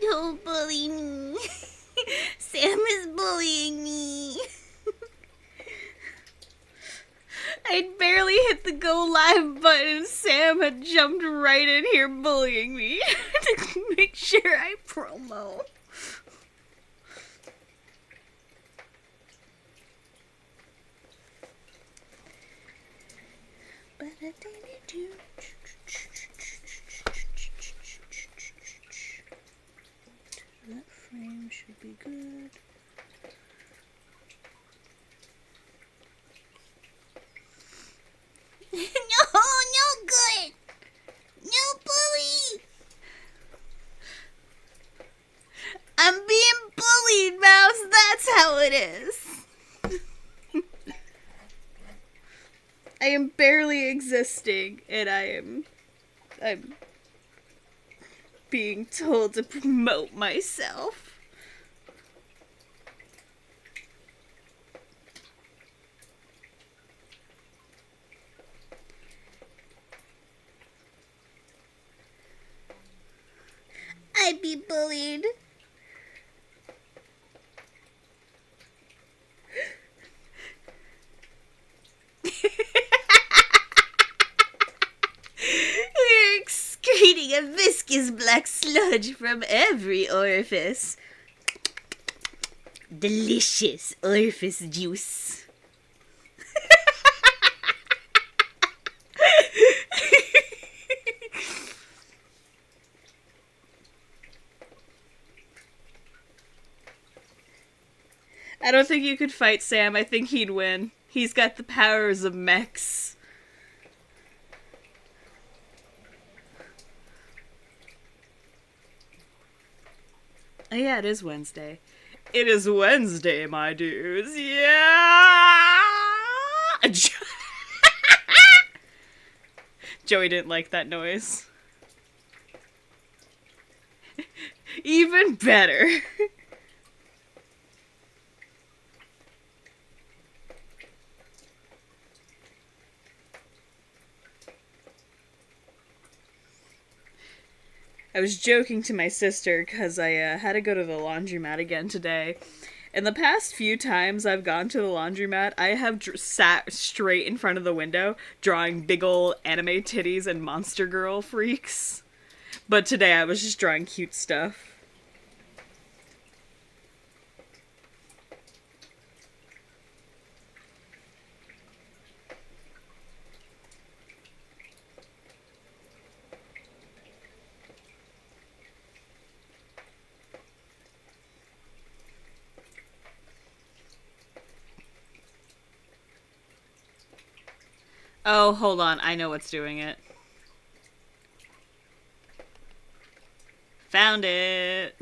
Don't bully me. Sam is bullying me. I'd barely hit the go live button and Sam had jumped right in here bullying me to make sure I promo. That frame should be good. No good. No bully. I'm being bullied, Mouse. That's how it is. I am barely existing, and I'm being told to promote myself. I'd be bullied. We're excreting a viscous black sludge from every orifice. Delicious orifice juice. I don't think you could fight Sam. I think he'd win. He's got the powers of mechs. Oh yeah, it is Wednesday. It is Wednesday, my dudes. Yeah! Joey didn't like that noise. Even better. I was joking to my sister because I had to go to the laundromat again today. And the past few times I've gone to the laundromat, I have sat straight in front of the window drawing big ol' anime titties and Monster Girl freaks. But today I was just drawing cute stuff. Oh, hold on. I know what's doing it. Found it.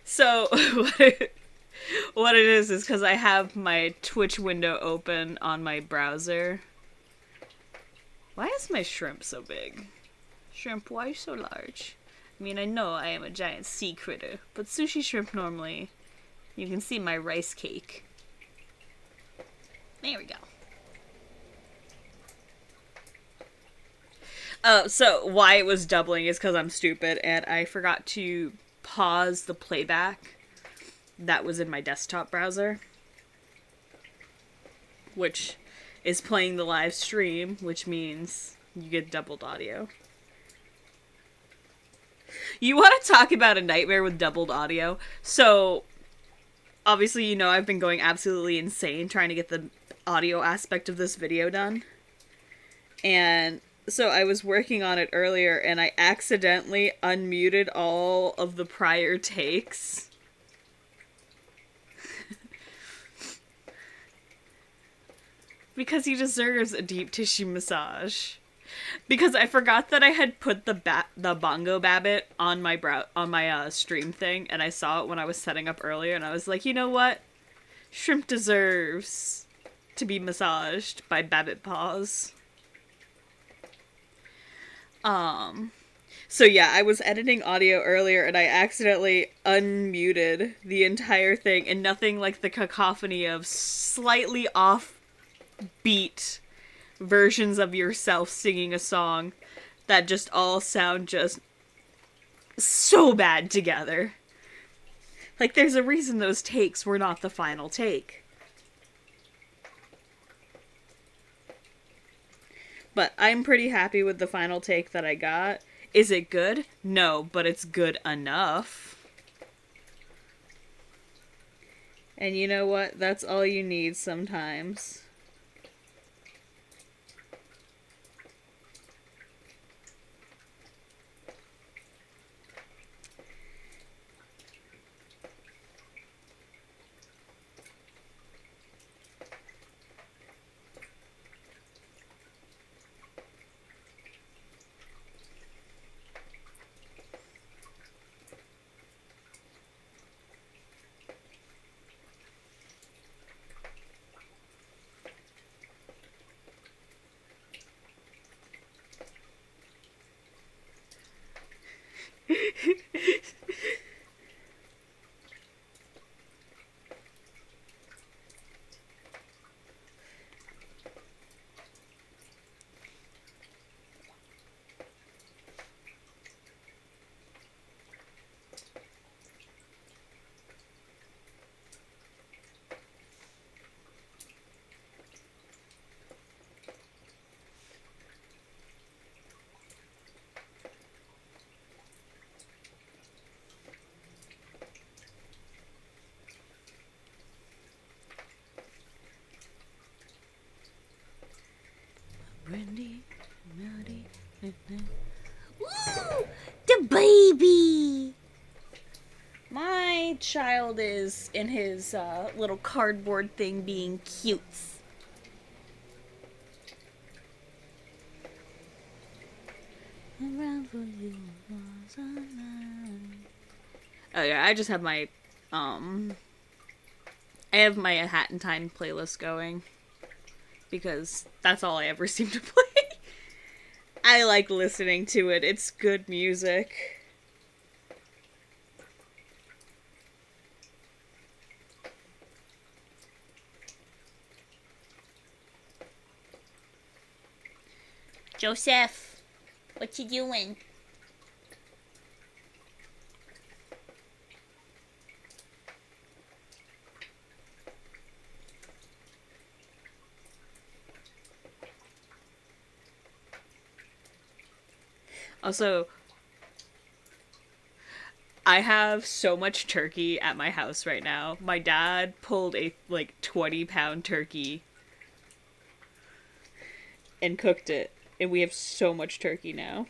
So, what it is because I have my Twitch window open on my browser. Why is my shrimp so big? Shrimp, why are you so large? I mean, I know I am a giant sea critter, but sushi shrimp normally... You can see my rice cake. There we go. So why it was doubling is because I'm stupid and I forgot to pause the playback that was in my desktop browser, which is playing the live stream, which means you get doubled audio. You want to talk about a nightmare with doubled audio? So... Obviously, you know I've been going absolutely insane trying to get the audio aspect of this video done. And so I was working on it earlier and I accidentally unmuted all of the prior takes. Because he deserves a deep tissue massage. Because I forgot that I had put the bongo babbit on my stream thing, and I saw it when I was setting up earlier, and I was like, you know what? Shrimp deserves to be massaged by babbit paws. So yeah, I was editing audio earlier, and I accidentally unmuted the entire thing, and nothing like the cacophony of slightly off beat versions of yourself singing a song that just all sound just so bad together. Like, there's a reason those takes were not the final take. But I'm pretty happy with the final take that I got. Is it good? No, but it's good enough. And you know what? That's all you need sometimes. Brandy, Melody, Woo! The baby! My child is in his little cardboard thing being cute. Oh yeah, I just have my I have my Hat in Time playlist going because that's all I ever seem to play. I like listening to it. It's good music. Joseph, what you doing? Also, I have so much turkey at my house right now. My dad pulled a 20-pound turkey and cooked it, and we have so much turkey now.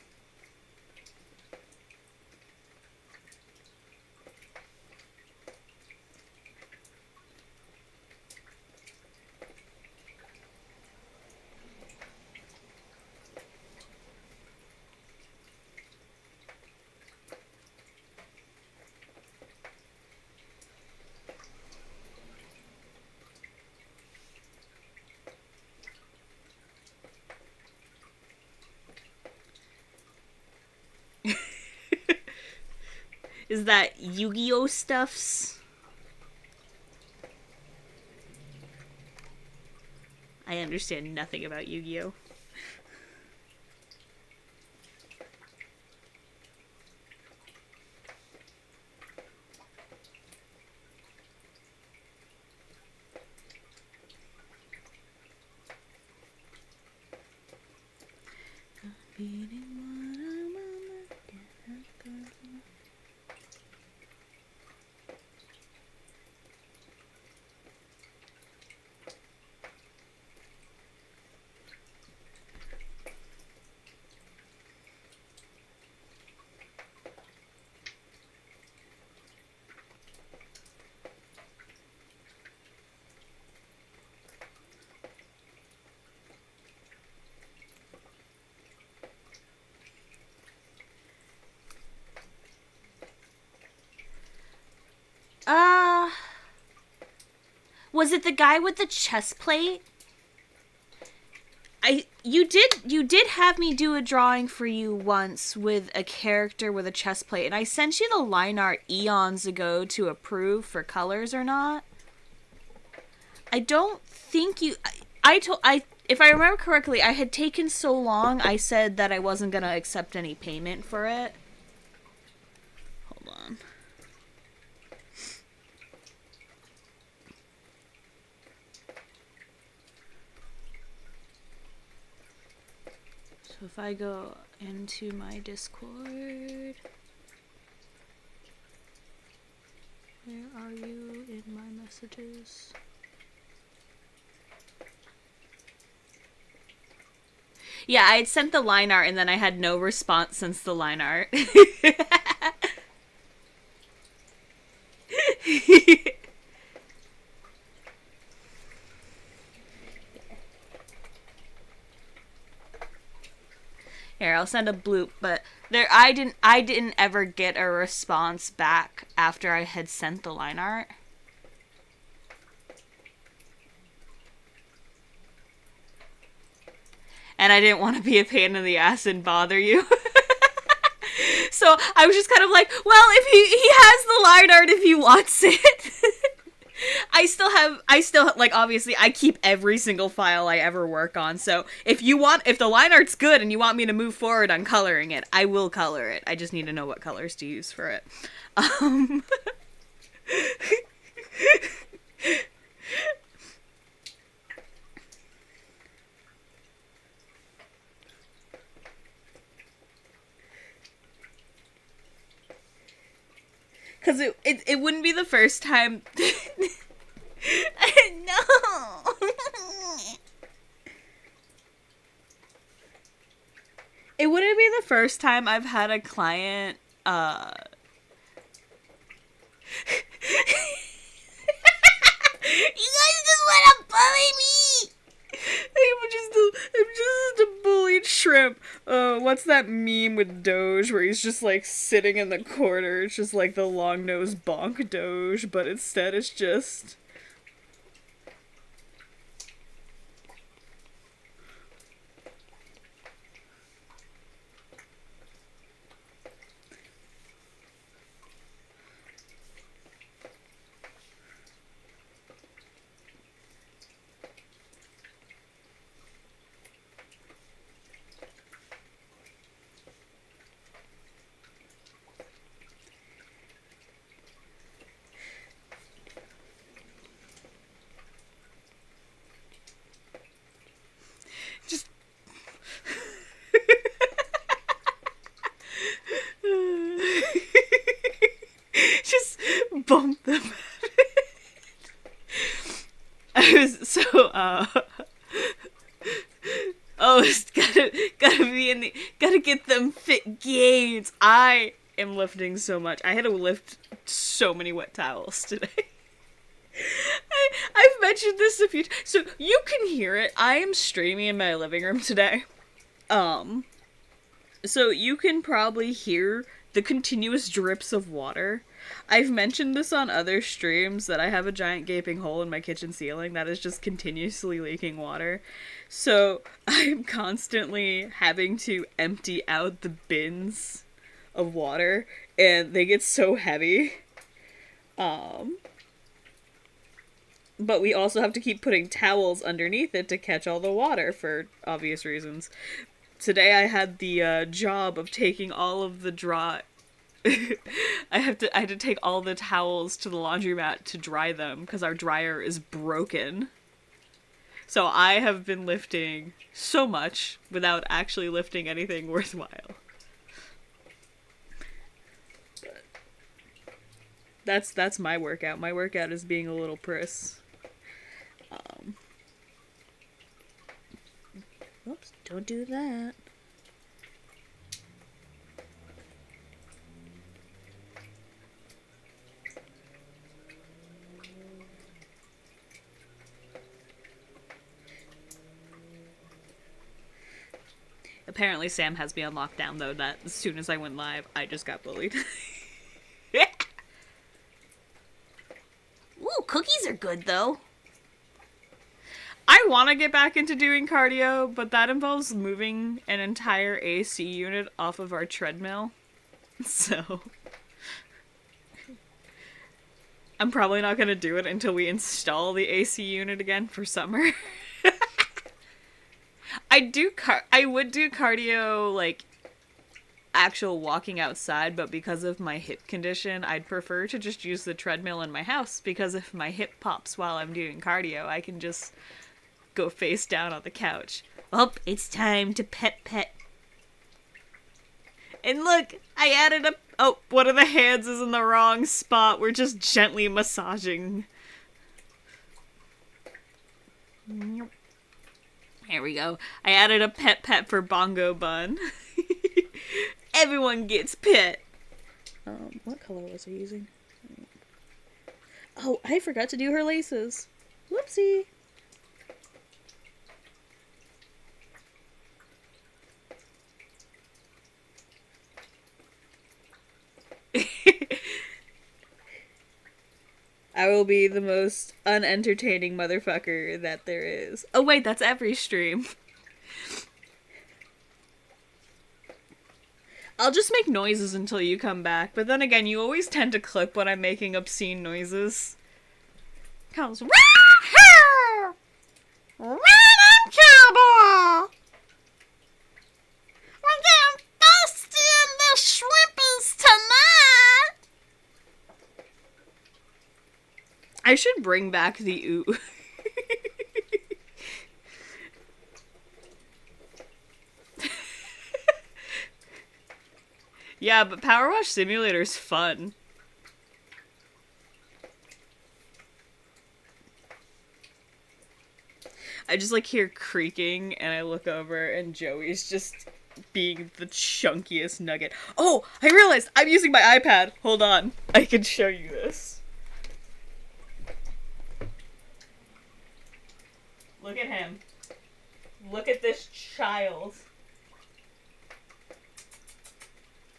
Is that Yu-Gi-Oh stuffs? I understand nothing about Yu-Gi-Oh. Was it the guy with the chest plate? You did have me do a drawing for you once with a character with a chest plate, and I sent you the line art eons ago to approve for colors or not. I don't think you. if I remember correctly, I had taken so long, I said that I wasn't gonna accept any payment for it. Hold on. So if I go into my Discord, where are you in my messages? Yeah, I had sent the line art and then I had no response since the line art. Here, I'll send a bloop, but I didn't ever get a response back after I had sent the line art. And I didn't want to be a pain in the ass and bother you. So I was just kind of like, well, if he has the line art if he wants it. I still like, obviously I keep every single file I ever work on. So if the line art's good and you want me to move forward on coloring it, I will color it. I just need to know what colors to use for it. Because it wouldn't be the first time. No. It wouldn't be the first time I've had a client, You guys just wanna bully me! I'm just a bullied shrimp. What's that meme with Doge where he's just like sitting in the corner? It's just like the long-nosed bonk Doge, but instead it's just... Just bump them. I was so oh, it's gotta get them fit gains. I am lifting so much. I had to lift so many wet towels today. I've mentioned this a few times, so you can hear it. I am streaming in my living room today. So you can probably hear the continuous drips of water. I've mentioned this on other streams that I have a giant gaping hole in my kitchen ceiling that is just continuously leaking water. So I'm constantly having to empty out the bins of water and they get so heavy. But we also have to keep putting towels underneath it to catch all the water for obvious reasons. Today I had the job of taking all of the dry... I had to take all the towels to the laundromat to dry them because our dryer is broken. So I have been lifting so much without actually lifting anything worthwhile. But that's my workout. My workout is being a little priss. Oops, don't do that. Apparently Sam has me on lockdown, though, that as soon as I went live, I just got bullied. Ooh, cookies are good, though. I want to get back into doing cardio, but that involves moving an entire AC unit off of our treadmill. So I'm probably not going to do it until we install the AC unit again for summer. I would do cardio, like, actual walking outside, but because of my hip condition, I'd prefer to just use the treadmill in my house, because if my hip pops while I'm doing cardio, I can just go face down on the couch. Oh, it's time to pet. And look, I added a... Oh, one of the hands is in the wrong spot. We're just gently massaging. Here we go. I added a pet for Bongo Bun. Everyone gets pet. What color was I using? Oh, I forgot to do her laces. Whoopsie. I will be the most unentertaining motherfucker that there is. Oh wait, that's every stream. I'll just make noises until you come back, but then again, you always tend to clip when I'm making obscene noises. Comes right here! Right on cowboy! We're getting thirsty in the shrimpies tonight! I should bring back the ooh. Yeah, but Power Wash Simulator's fun. I just like hear creaking and I look over and Joey's just being the chunkiest nugget. Oh, I realized I'm using my iPad. Hold on. I can show you this. Look at him. Look at this child.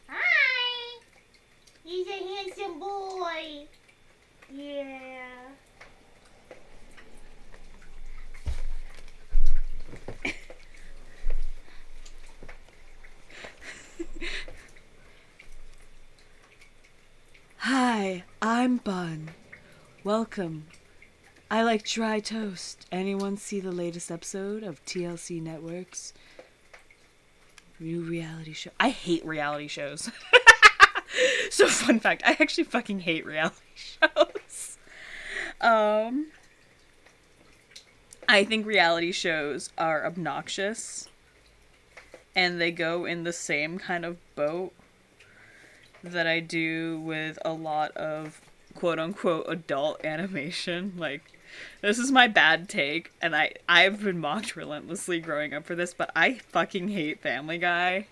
Hi! He's a handsome boy. Yeah. Hi, I'm Bun. Welcome. I like dry toast. Anyone see the latest episode of TLC Network's new reality show? I hate reality shows. So fun fact, I actually fucking hate reality shows. I think reality shows are obnoxious. And they go in the same kind of boat that I do with a lot of quote-unquote adult animation. Like, this is my bad take, and I've been mocked relentlessly growing up for this, but I fucking hate Family Guy.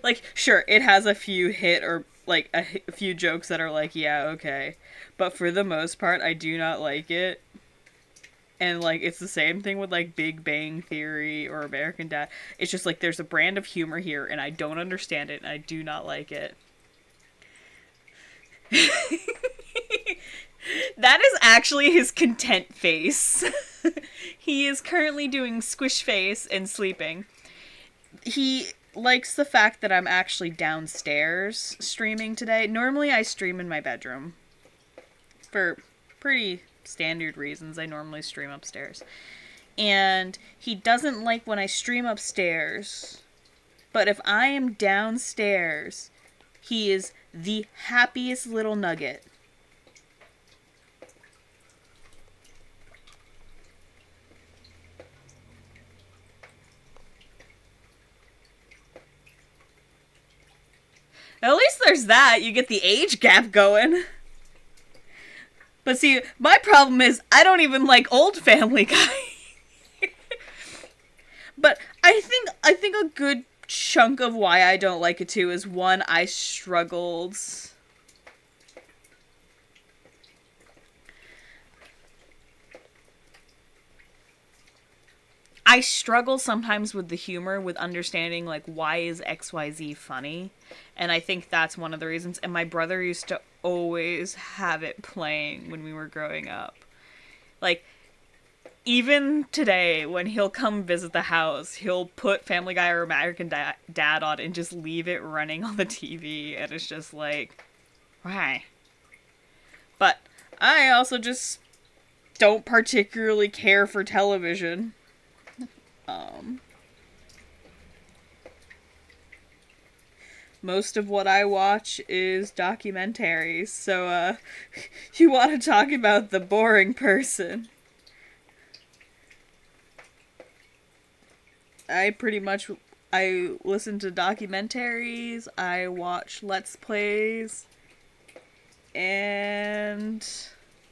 Like, sure, it has a few hit or, like, a few jokes that are like, yeah, okay. But for the most part, I do not like it. And, like, it's the same thing with, like, Big Bang Theory or American Dad. It's just, like, there's a brand of humor here, and I don't understand it, and I do not like it. That is actually his content face. He is currently doing squish face and sleeping. He likes the fact that I'm actually downstairs streaming today. Normally I stream in my bedroom. For pretty standard reasons, I normally stream upstairs. And he doesn't like when I stream upstairs. But if I am downstairs, he is the happiest little nugget. At least there's that. You get the age gap going. But see, my problem is I don't even like old Family Guy. But I think a good chunk of why I don't like it too is one, I struggled. I struggle sometimes with the humor, with understanding, like, why is XYZ funny? And I think that's one of the reasons. And my brother used to always have it playing when we were growing up. Like, even today, when he'll come visit the house, he'll put Family Guy or American Dad on and just leave it running on the TV. And it's just like, why? But I also just don't particularly care for television. most of what I watch is documentaries, so, you want to talk about the boring person. I listen to documentaries, I watch Let's Plays, and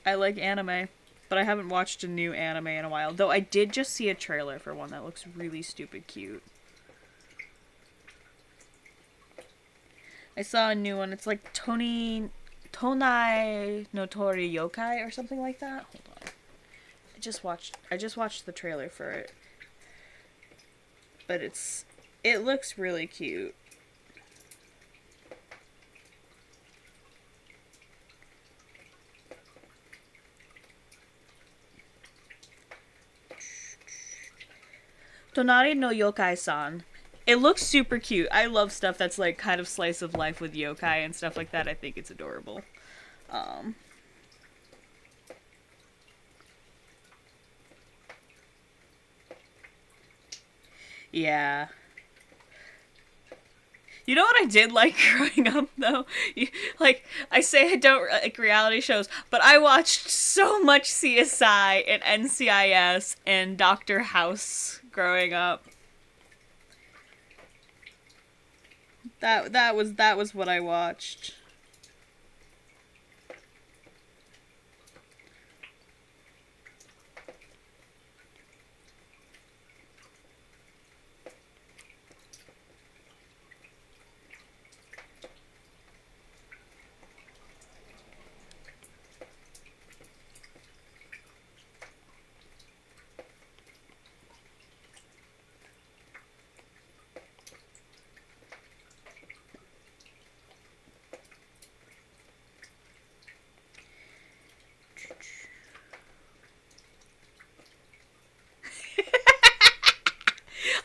I like anime. But I haven't watched a new anime in a while, though I did just see a trailer for one that looks really stupid cute. I saw a new one. It's like Tonai no Tori Yokai or something like that. Hold on. I just watched the trailer for it. But it looks really cute. Tonari no Yokai-san. It looks super cute. I love stuff that's like kind of slice of life with yokai and stuff like that. I think it's adorable. Um, yeah. You know what I did like growing up, though? Like, I say I don't like reality shows, but I watched so much CSI and NCIS and Doctor House growing up. That was what I watched.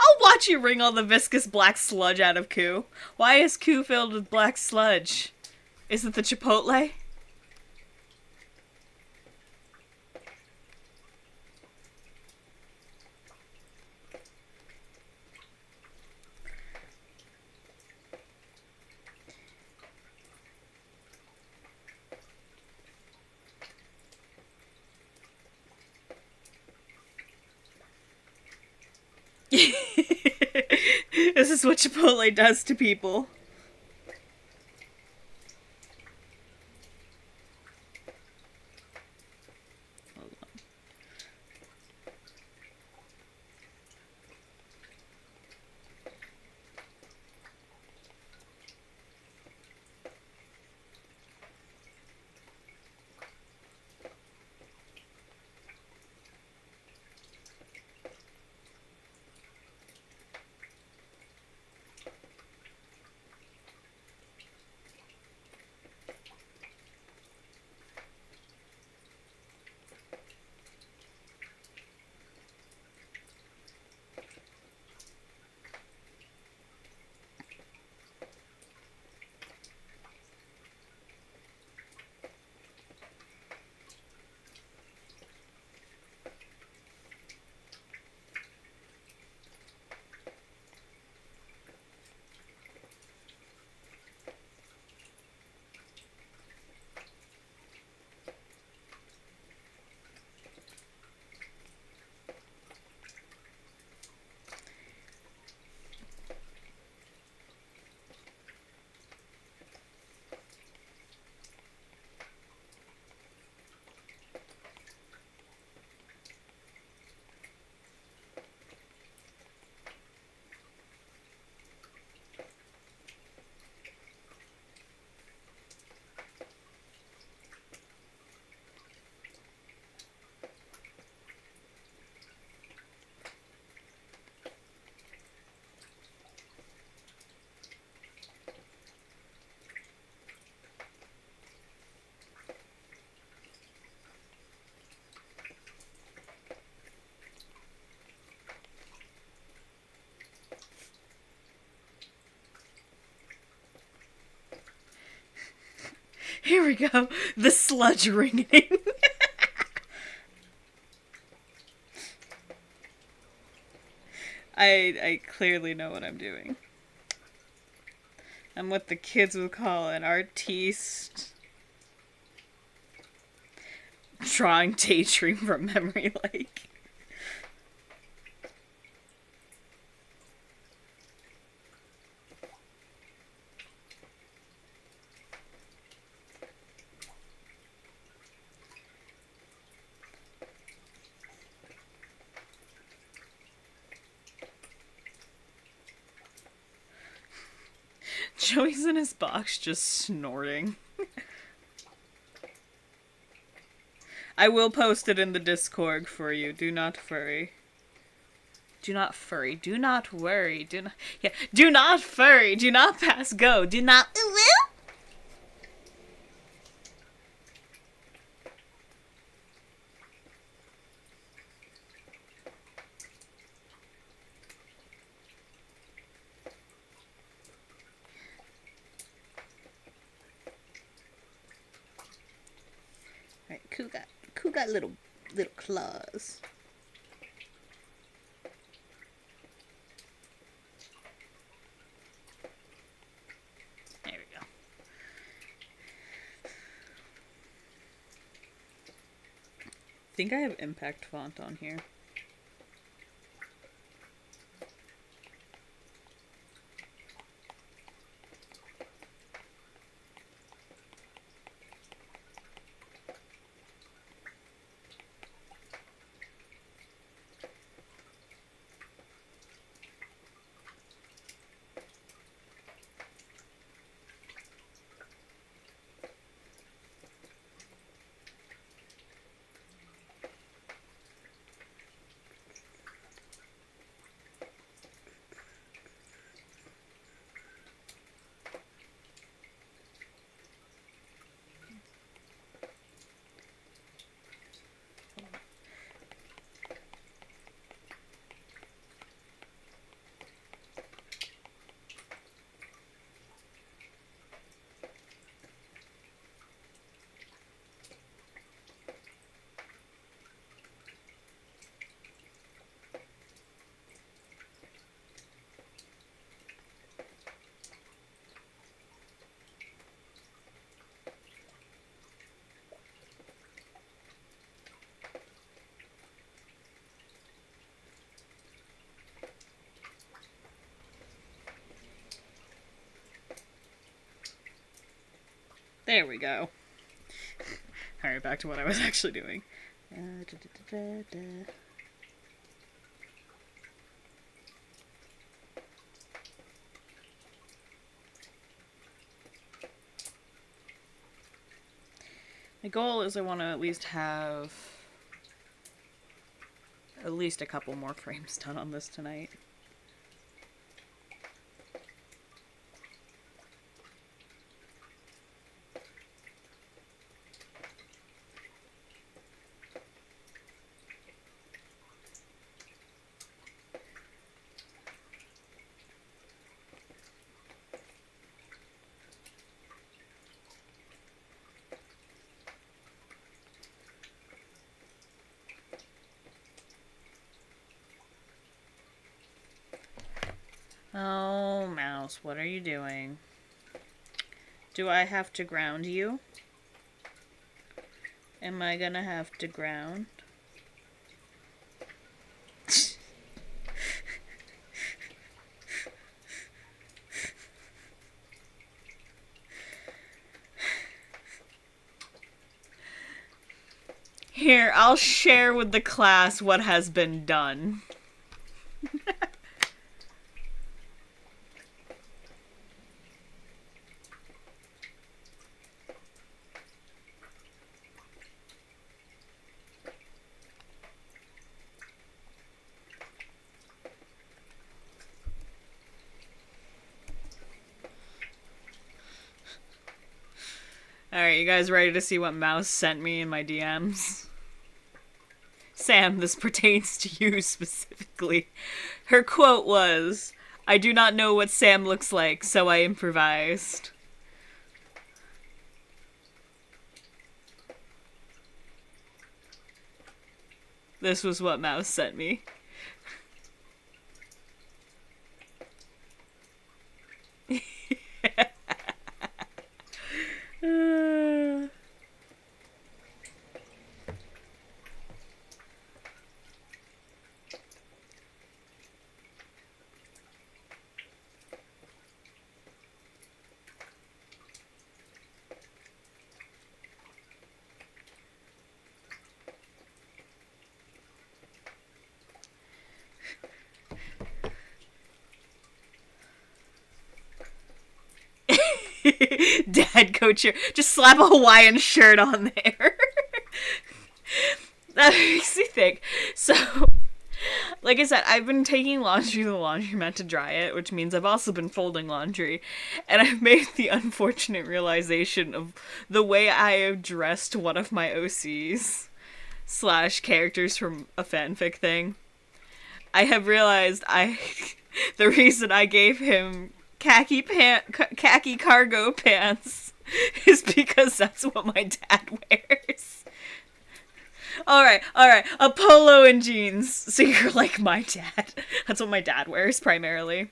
I'll watch you wring all the viscous black sludge out of Koo. Why is Koo filled with black sludge? Is it the Chipotle? This is what Chipotle does to people. Here we go. The sludge wringing. I clearly know what I'm doing. I'm what the kids would call an artiste. Drawing daydream from memory lake. Joey's in his box just snorting. I will post it in the Discord for you. Do not furry. Do not furry. Do not worry. Do not. Yeah. Do not furry. Do not pass go. Do not. Alright, Koo got little claws. There we go. I think I have impact font on here. There we go. Alright, back to what I was actually doing. My goal is I want to at least have at least a couple more frames done on this tonight. Oh, mouse, what are you doing? Do I have to ground you? Am I gonna have to ground? Here, I'll share with the class what has been done. Alright, you guys ready to see what Mouse sent me in my DMs? Sam, this pertains to you specifically. Her quote was, "I do not know what Sam looks like, so I improvised." This was what Mouse sent me. Dad coach here. Just slap a Hawaiian shirt on there. That makes me think. So, like I said, I've been taking laundry to the laundromat to dry it, which means I've also been folding laundry. And I've made the unfortunate realization of the way I have dressed one of my OCs / characters from a fanfic thing. I have realized the reason I gave him khaki cargo pants is because that's what my dad wears. Alright, a polo and jeans, so you're like my dad. That's what my dad wears, primarily.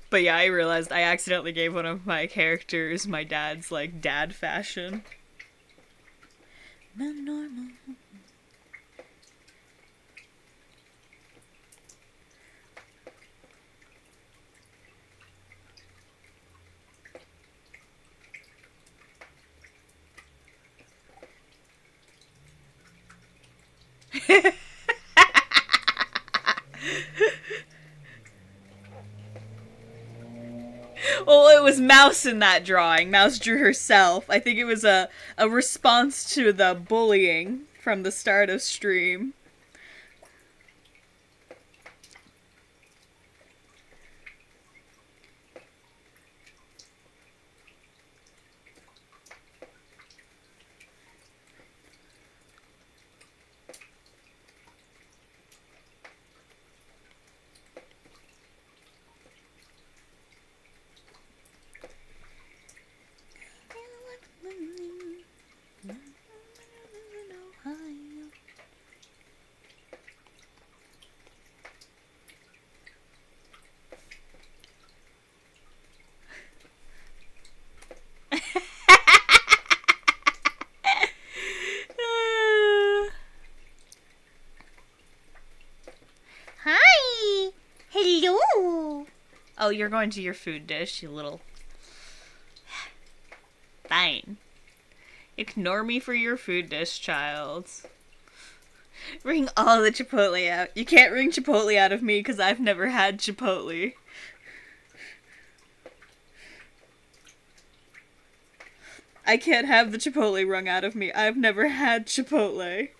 But yeah, I realized I accidentally gave one of my characters my dad's, like, dad fashion. Not normal. Well, it was Mouse in that drawing. Mouse drew herself. I think it was a response to the bullying from the start of stream. Hi! Hello! Oh, you're going to your food dish, you little... Fine. Ignore me for your food dish, child. Wring all the Chipotle out. You can't wring Chipotle out of me because I've never had Chipotle. I can't have the Chipotle wrung out of me. I've never had Chipotle.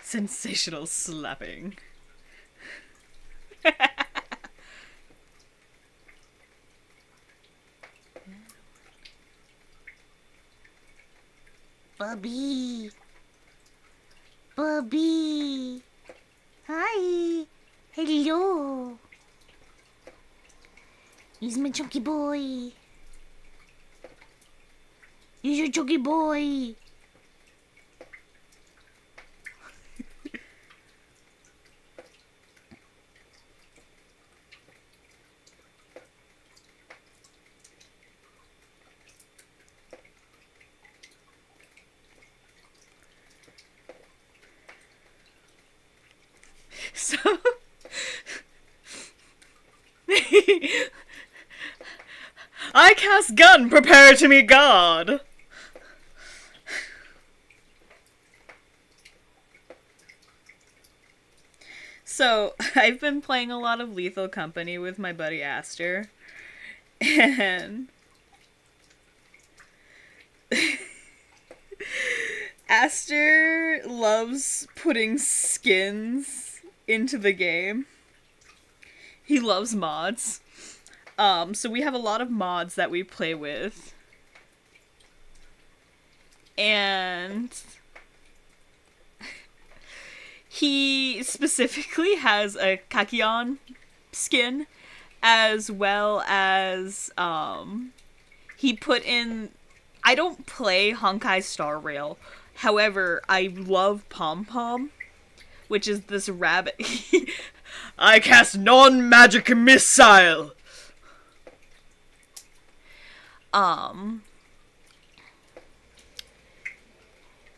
Sensational slapping. Bubby! Bubby! Hi! Hello! He's my chunky boy! He's your chunky boy! So... I cast gun, prepare to meet God! So, I've been playing a lot of Lethal Company with my buddy Aster, and... Aster loves putting skins into the game. He loves mods. So we have a lot of mods that we play with. And he specifically has a Kakion skin, as well as he put in... I don't play Honkai Star Rail. However, I love Pom Pom, which is this rabbit. I cast non-magic missile.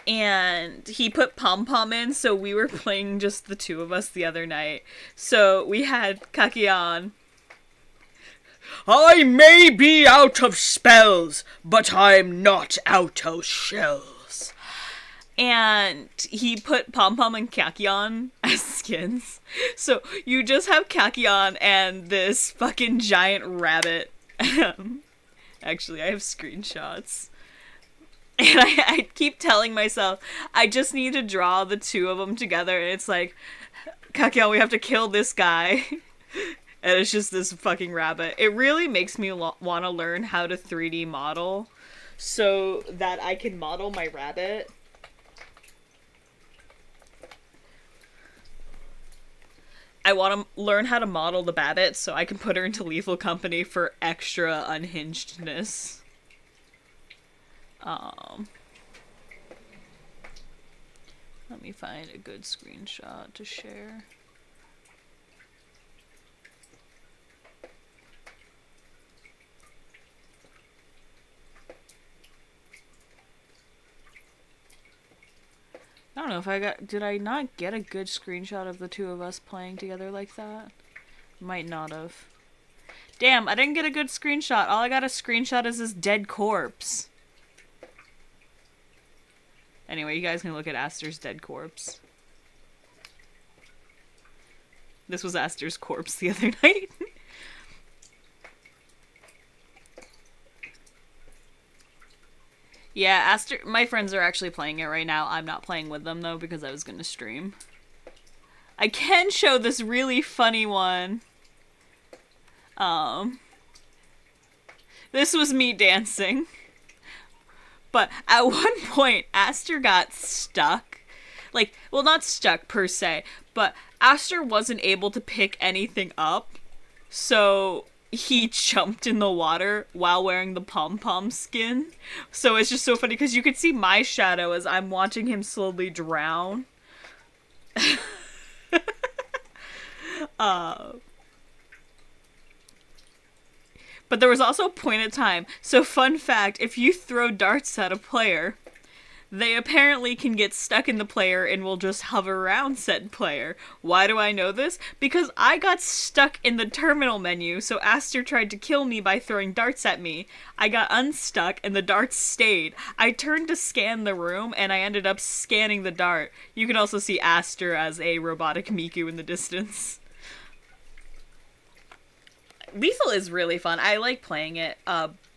And he put Pom Pom in, so we were playing just the two of us the other night. So we had Kakian. I may be out of spells, but I'm not out of shells. And he put Pom Pom and Kakian as skins. So you just have Kakian and this fucking giant rabbit. Actually, I have screenshots. And I keep telling myself, I just need to draw the two of them together, and it's like, Kakian, we have to kill this guy. And it's just this fucking rabbit. It really makes me want to learn how to 3D model so that I can model my rabbit. I want to learn how to model the Babbit so I can put her into Lethal Company for extra unhingedness. Let me find a good screenshot to share. I don't know if did I not get a good screenshot of the two of us playing together like that? Might not have. Damn, I didn't get a good screenshot. All I got a screenshot is this dead corpse. Anyway, you guys can look at Aster's dead corpse. This was Aster's corpse the other night. Yeah, Aster, my friends are actually playing it right now. I'm not playing with them, though, because I was gonna stream. I can show this really funny one. This was me dancing. But at one point, Aster got stuck. Like, well, not stuck per se, but Aster wasn't able to pick anything up. So he jumped in the water while wearing the pom-pom skin. So it's just so funny because you could see my shadow as I'm watching him slowly drown. But there was also a point in time. So fun fact, if you throw darts at a player, they apparently can get stuck in the player and will just hover around said player. Why do I know this? Because I got stuck in the terminal menu, so Aster tried to kill me by throwing darts at me. I got unstuck and the darts stayed. I turned to scan the room and I ended up scanning the dart. You can also see Aster as a robotic Miku in the distance. Lethal is really fun. I like playing it.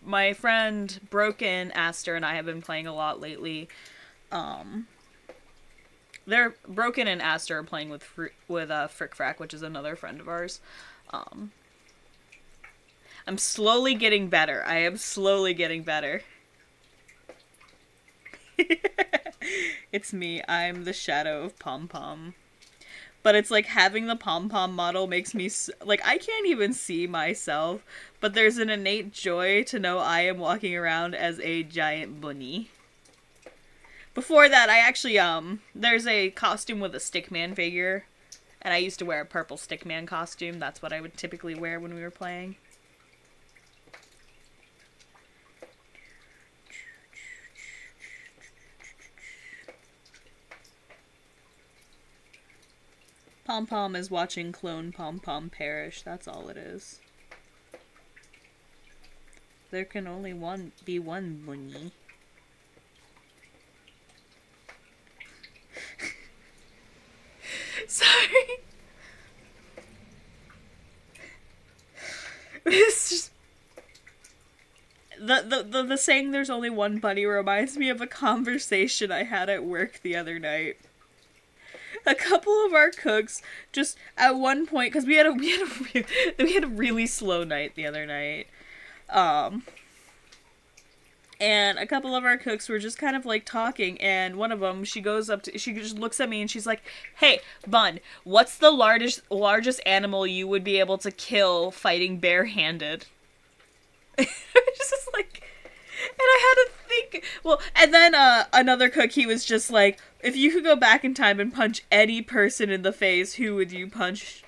My friend Broken, Aster, and I have been playing a lot lately. They're Broken and Aster are playing with Frick Frack, which is another friend of ours. I'm slowly getting better. I am slowly getting better. It's me. I'm the shadow of Pom Pom. But it's like having the pom-pom model makes me, like, I can't even see myself, but there's an innate joy to know I am walking around as a giant bunny. Before that, I actually, there's a costume with a Stickman figure, and I used to wear a purple Stickman costume. That's what I would typically wear when we were playing. Pom Pom is watching clone Pom Pom perish. That's all it is. There can only be one bunny. Sorry. It's just the saying "there's only one bunny" reminds me of a conversation I had at work the other night. A couple of our cooks just at one point, because we had a really slow night the other night, and a couple of our cooks were just kind of like talking, and one of them, she just looks at me and she's like, "Hey, Bun, what's the largest animal you would be able to kill fighting barehanded?" It's just like, and I had to think, well, and then another cook, he was just like, if you could go back in time and punch any person in the face, who would you punch?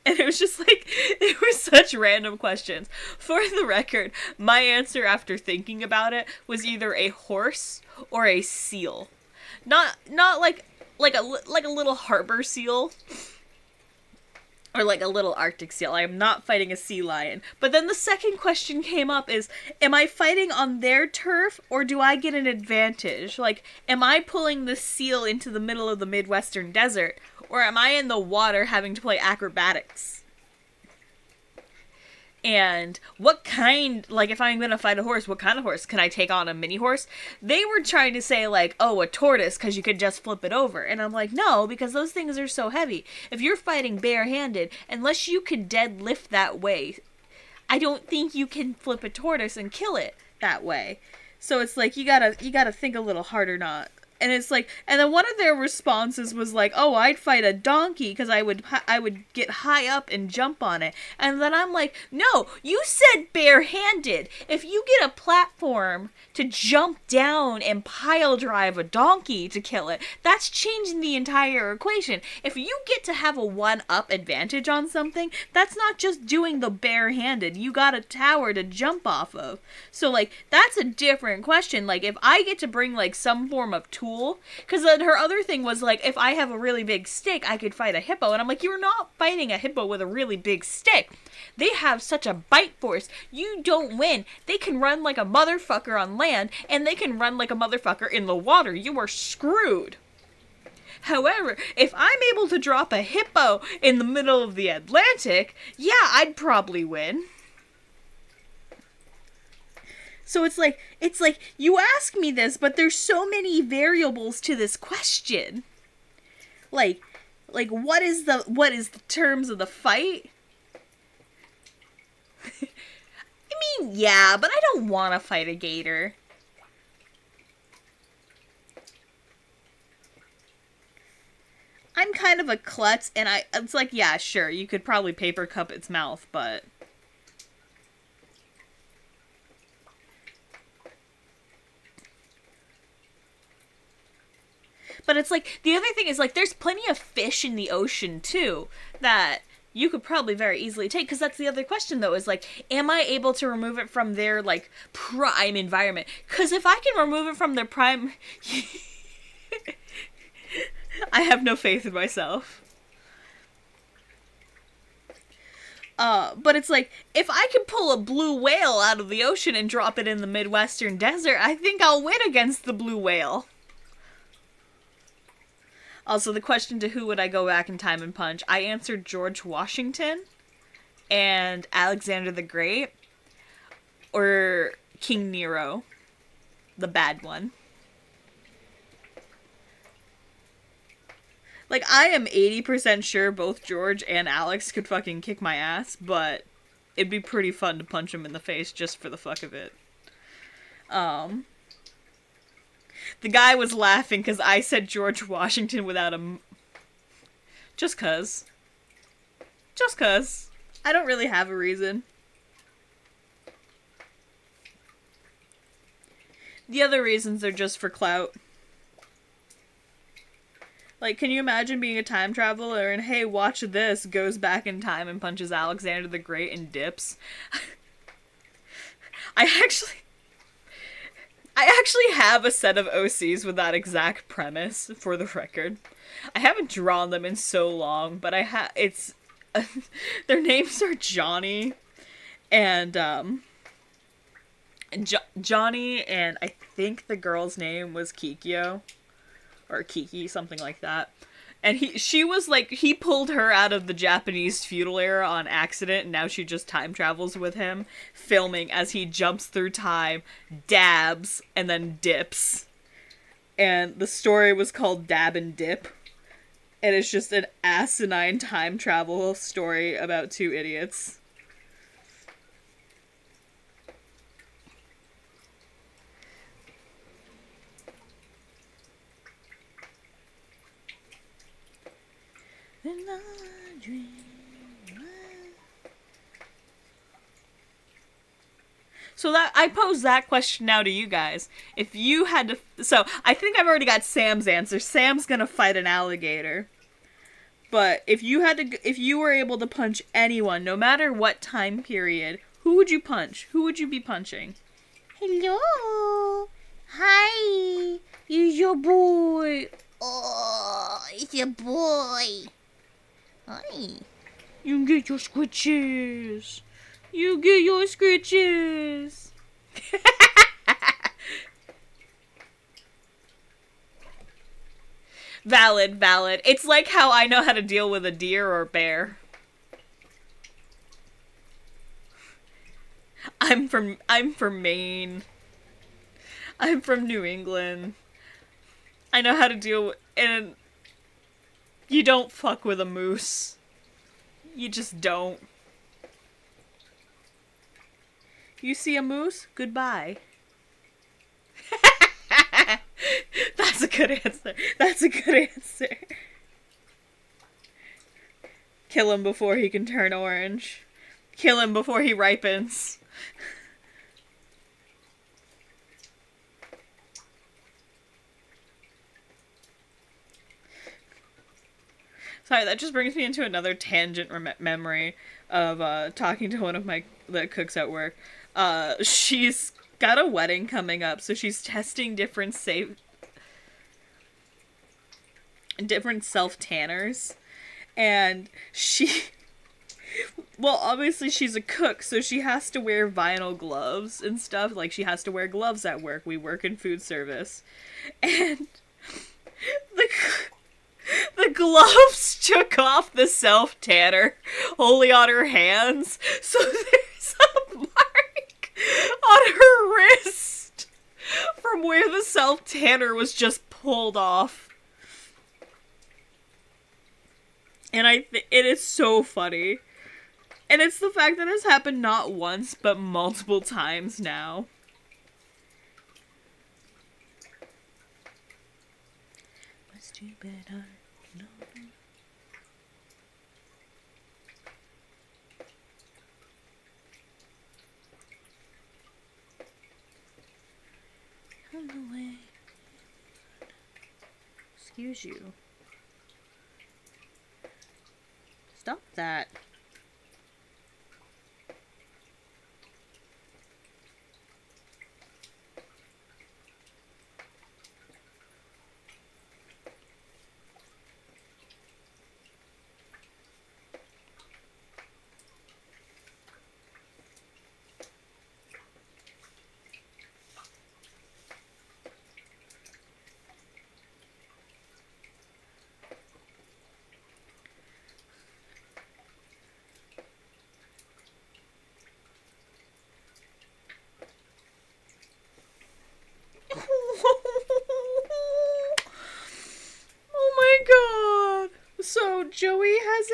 And it was just like, it was such random questions. For the record, my answer after thinking about it was either a horse or a seal. Not like a little harbor seal. Or like a little Arctic seal. I am not fighting a sea lion. But then the second question came up is, am I fighting on their turf or do I get an advantage? Like, am I pulling the seal into the middle of the Midwestern desert or am I in the water having to play acrobatics? And what kind, like, if I'm gonna fight a horse, what kind of horse? Can I take on a mini horse? They were trying to say, like, oh, a tortoise, because you could just flip it over. And I'm like, no, because those things are so heavy. If you're fighting barehanded, unless you can deadlift that way, I don't think you can flip a tortoise and kill it that way. So it's like, you gotta think a little harder, not. And it's like, and then one of their responses was like, oh, I'd fight a donkey because I would get high up and jump on it. And then I'm like, no, you said barehanded. If you get a platform to jump down and pile drive a donkey to kill it, that's changing the entire equation. If you get to have a one-up advantage on something, that's not just doing the barehanded. You got a tower to jump off of. So, like, that's a different question. Like, if I get to bring, like, some form of tool, because then her other thing was like, if I have a really big stick, I could fight a hippo. And I'm like, you're not fighting a hippo with a really big stick. They have such a bite force. You don't win. They can run like a motherfucker on land, and they can run like a motherfucker in the water. You are screwed. However, if I'm able to drop a hippo in the middle of the Atlantic, yeah, I'd probably win. So it's like, you ask me this, but there's so many variables to this question. Like, what is the terms of the fight? I mean, yeah, but I don't want to fight a gator. I'm kind of a klutz, and it's like, yeah, sure, you could probably paper cup its mouth, but... But it's like, the other thing is, like, there's plenty of fish in the ocean, too, that you could probably very easily take. Because that's the other question, though, is, like, am I able to remove it from their, like, prime environment? Because if I can remove it from their prime... I have no faith in myself. But it's like, if I can pull a blue whale out of the ocean and drop it in the Midwestern desert, I think I'll win against the blue whale. Also, the question to who would I go back in time and punch, I answered George Washington and Alexander the Great, or King Nero, the bad one. Like, I am 80% sure both George and Alex could fucking kick my ass, but it'd be pretty fun to punch them in the face just for the fuck of it. The guy was laughing because I said George Washington without a... Just cuz. Just cuz. I don't really have a reason. The other reasons are just for clout. Like, can you imagine being a time traveler and, hey, watch this, goes back in time and punches Alexander the Great and dips? I actually have a set of OCs with that exact premise, for the record. I haven't drawn them in so long, but it's... their names are Johnny and, Johnny, and I think the girl's name was Kikyo. Or Kiki, something like that. And she was like, he pulled her out of the Japanese feudal era on accident, and now she just time travels with him, filming as he jumps through time, dabs, and then dips. And the story was called Dab and Dip. And it's just an asinine time travel story about two idiots. So that I pose that question now to you guys. If you had to, so I think I've already got Sam's answer. Sam's gonna fight an alligator. But if you had to, if you were able to punch anyone, no matter what time period, who would you punch? Who would you be punching? Hello. Hi. It's your boy. Oh, it's your boy. Hi. You get your squitches. You get your scritches. Valid, valid. It's like how I know how to deal with a deer or bear. I'm from Maine. I'm from New England. I know how to deal with, and you don't fuck with a moose. You just don't. You see a moose? Goodbye. That's a good answer. That's a good answer. Kill him before he can turn orange. Kill him before he ripens. Sorry, that just brings me into another tangent memory of talking to one of the cooks at work. She's got a wedding coming up, so she's testing different self tanners, and well, obviously she's a cook, so she has to wear vinyl gloves and stuff. Like, she has to wear gloves at work. We work in food service, and the gloves took off the self tanner only on her hands, so there's a mark on her wrist from where the self tanner was just pulled off. And it is so funny. And it's the fact that it's happened not once, but multiple times now. What's too bad? No. On the way. Excuse you. Stop that. Oh my god. So Joey has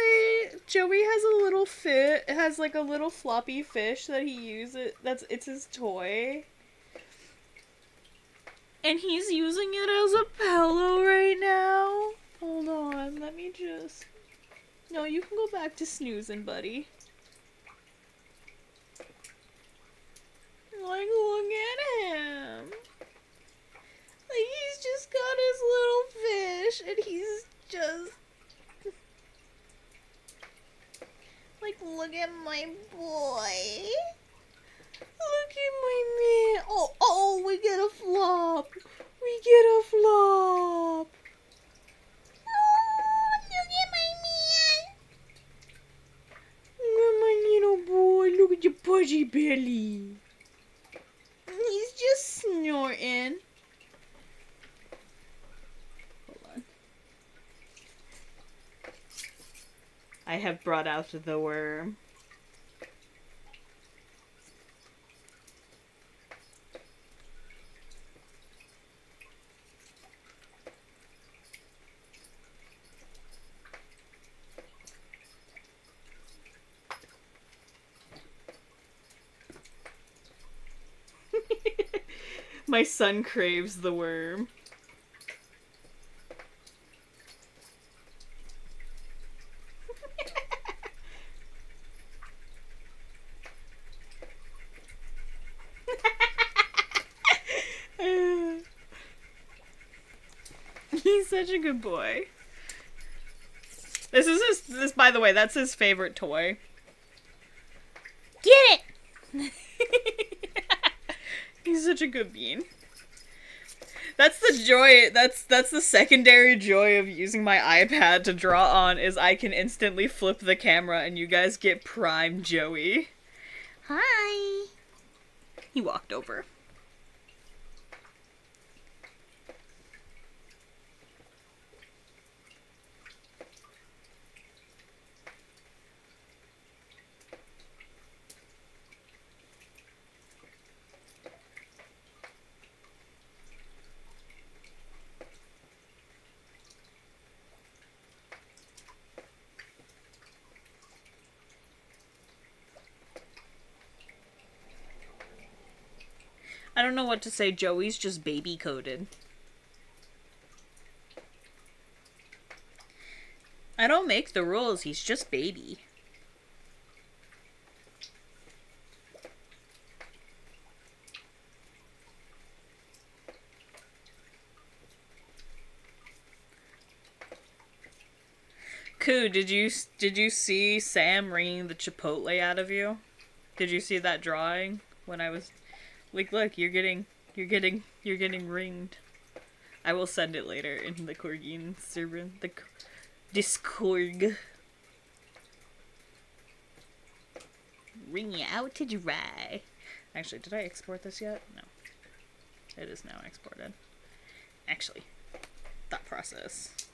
a little has like a little floppy fish that he uses. It's his toy. And he's using it as a pillow right now. Hold on, let me just... No, you can go back to snoozing, buddy. Like, look at him. Like, he's just got his little fish, and he's just... Like, look at my boy. Look at my man. Oh, we get a flop. We get a flop. Oh, look at my man. Look at my little boy. Look at your pudgy belly. He's just snorting. Hold on. I have brought out the worm. My son craves the worm. He's such a good boy. This is this, by the way, that's his favorite toy. Get it! He's such a good bean. That's the joy, that's the secondary joy of using my iPad to draw on, is I can instantly flip the camera and you guys get prime Joey. Hi. He walked over. I don't know what to say. Joey's just baby coded. I don't make the rules. He's just baby. Koo, did you see Sam wringing the Chipotle out of you? Did you see that drawing when I was like, look, you're getting ringed. I will send it later in the Corgine server, the Discord. Ring you out to dry. Actually, did I export this yet? No. It is now exported. Actually, thought process.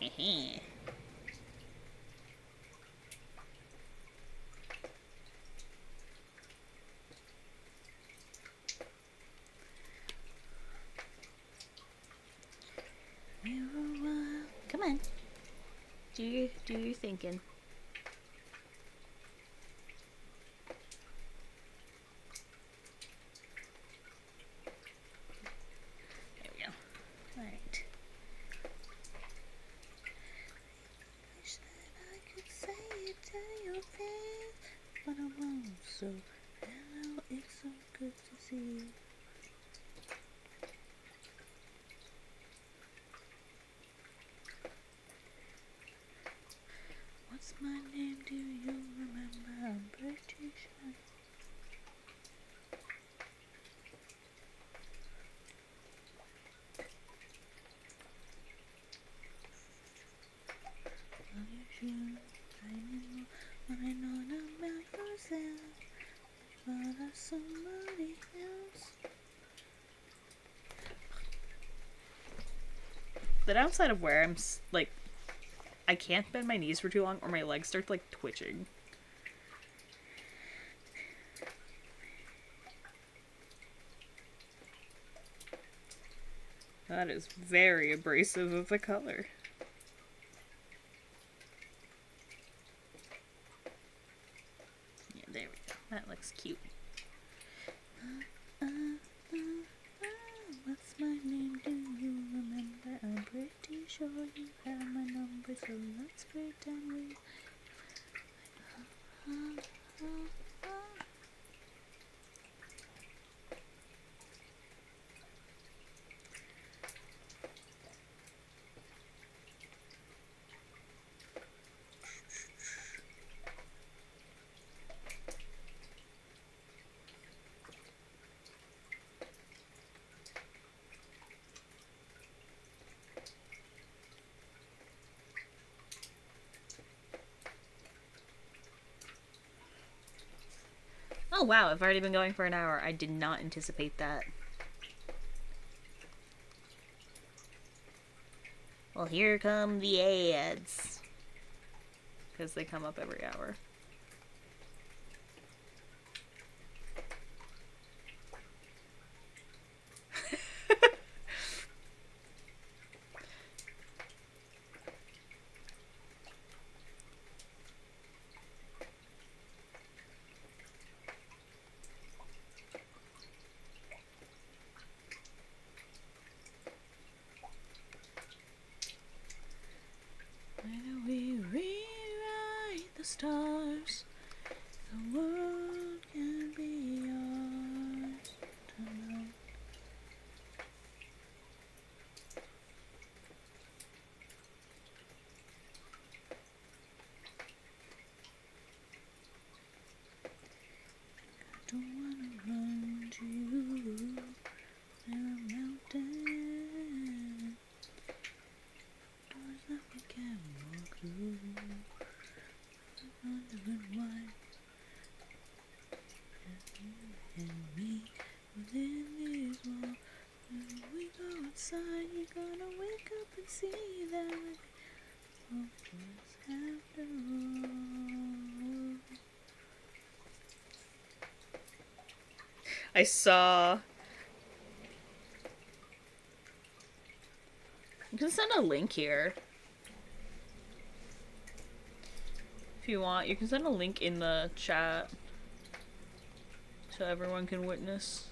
Hehe. Come on. Do your thinking. There we go. Alright. Wish that I could say it to your face, but I won't. So, hello, it's so good to see you. What's my name? Do you remember? I'm pretty sure. I know about yourself, but somebody else. The downside of where I'm like, I can't bend my knees for too long, or my legs start like twitching. That is very abrasive of the color. Yeah, there we go. That looks cute. What's my name? Do you remember? I'm pretty sure you have my number, so let's pretend we... Oh wow, I've already been going for an hour. I did not anticipate that. Well, here come the ads. Because they come up every hour. Why don't we rewrite the stars? The world can be ours tonight. I saw... You can send a link here. If you want, you can send a link in the chat so everyone can witness.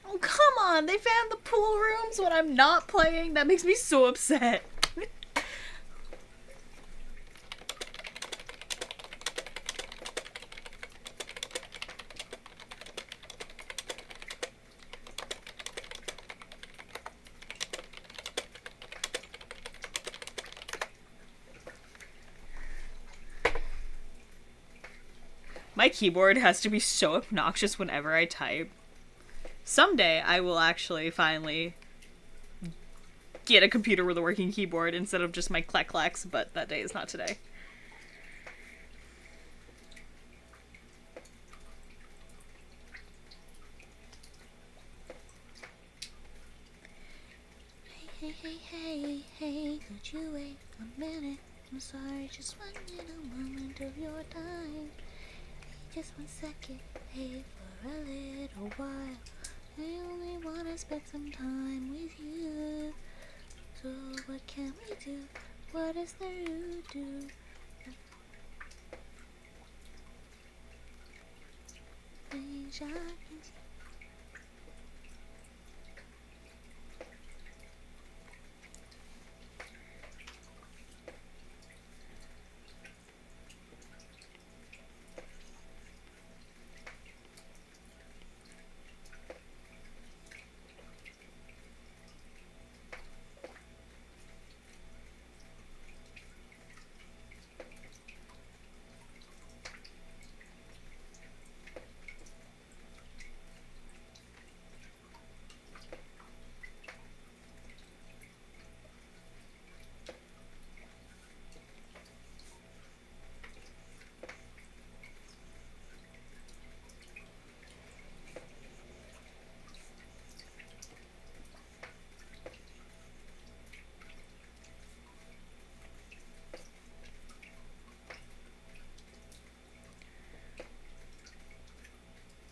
Oh, come on! They found the pool rooms when I'm not playing? That makes me so upset. My keyboard has to be so obnoxious whenever I type. Someday I will actually finally get a computer with a working keyboard instead of just my clack-clacks, but that day is not today. Hey, could you wait a minute? I'm sorry, just one little moment of your time. Hey, just 1 second, hey, for a little while. I only wanna spend some time with you. So what can we do? What is there to do? Things I can see.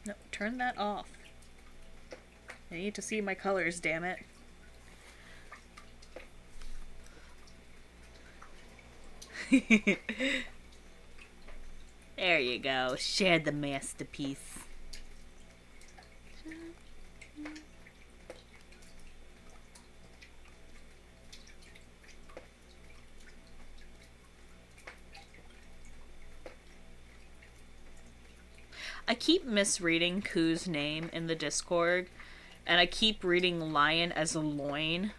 No, turn that off. I need to see my colors, damn it. There you go. Share the masterpiece. I keep misreading Koo's name in the Discord, and I keep reading lion as a loin,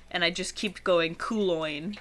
and I just keep going Kooloin.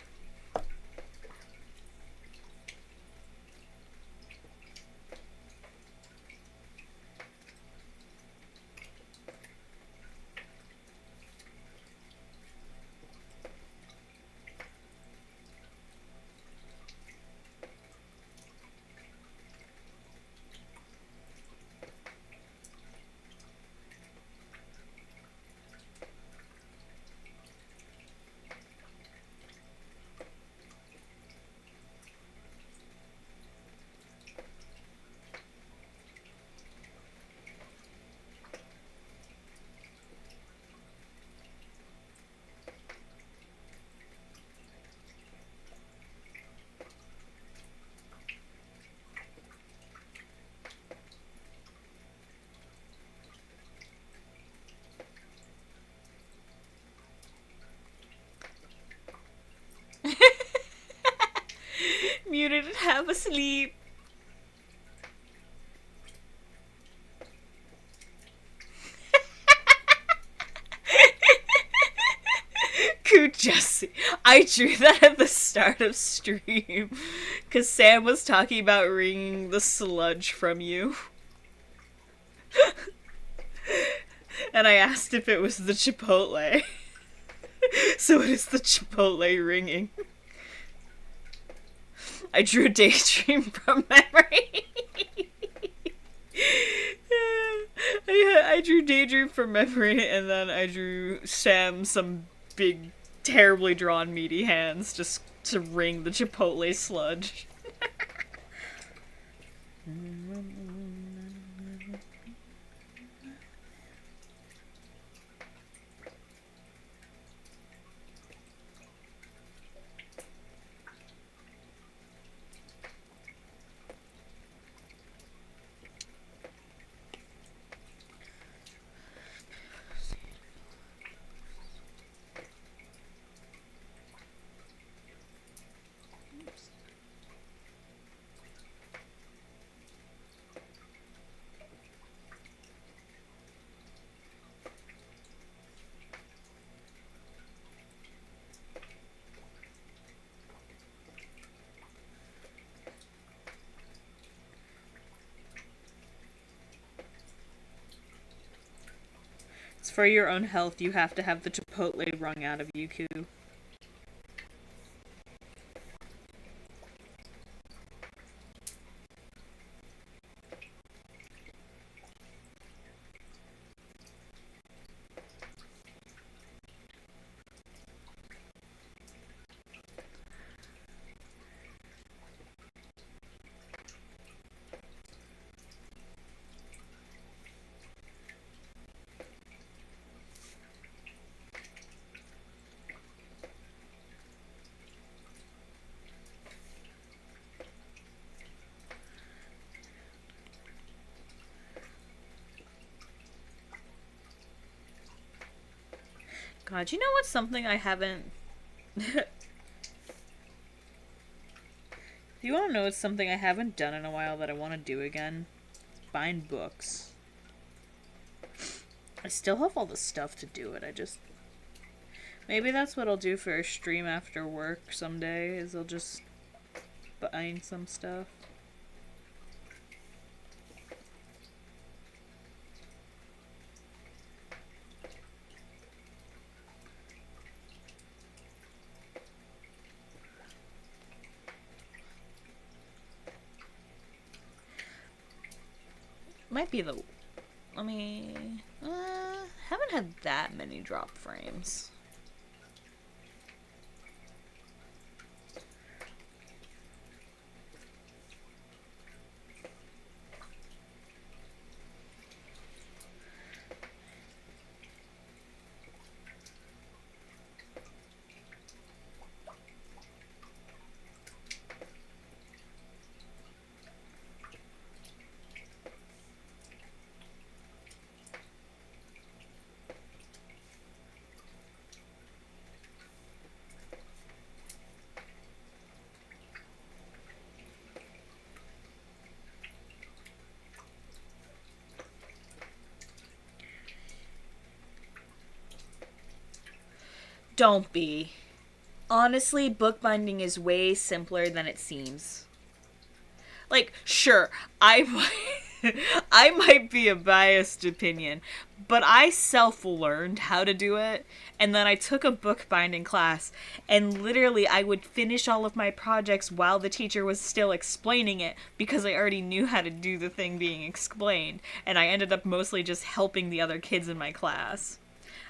Muted and half asleep. Koo Jesse. I drew that at the start of stream because Sam was talking about wringing the sludge from you. And I asked if it was the Chipotle. So it is the Chipotle ringing. I drew a daydream from memory. I drew daydream from memory, and then I drew Sam some big, terribly drawn meaty hands just to wring the Chipotle sludge. It's for your own health. You have to have the Chipotle wrung out of you, Koo. God, you know what's something I haven't... You want to know it's something I haven't done in a while that I want to do again? Bind books. I still have all the stuff to do it, I just... Maybe that's what I'll do for a stream after work someday, is I'll just bind some stuff. Might be the... Let me... haven't had that many drop frames. Don't be. Honestly, bookbinding is way simpler than it seems. Like, sure, I might be a biased opinion, but I self-learned how to do it, and then I took a bookbinding class, and literally I would finish all of my projects while the teacher was still explaining it, because I already knew how to do the thing being explained, and I ended up mostly just helping the other kids in my class.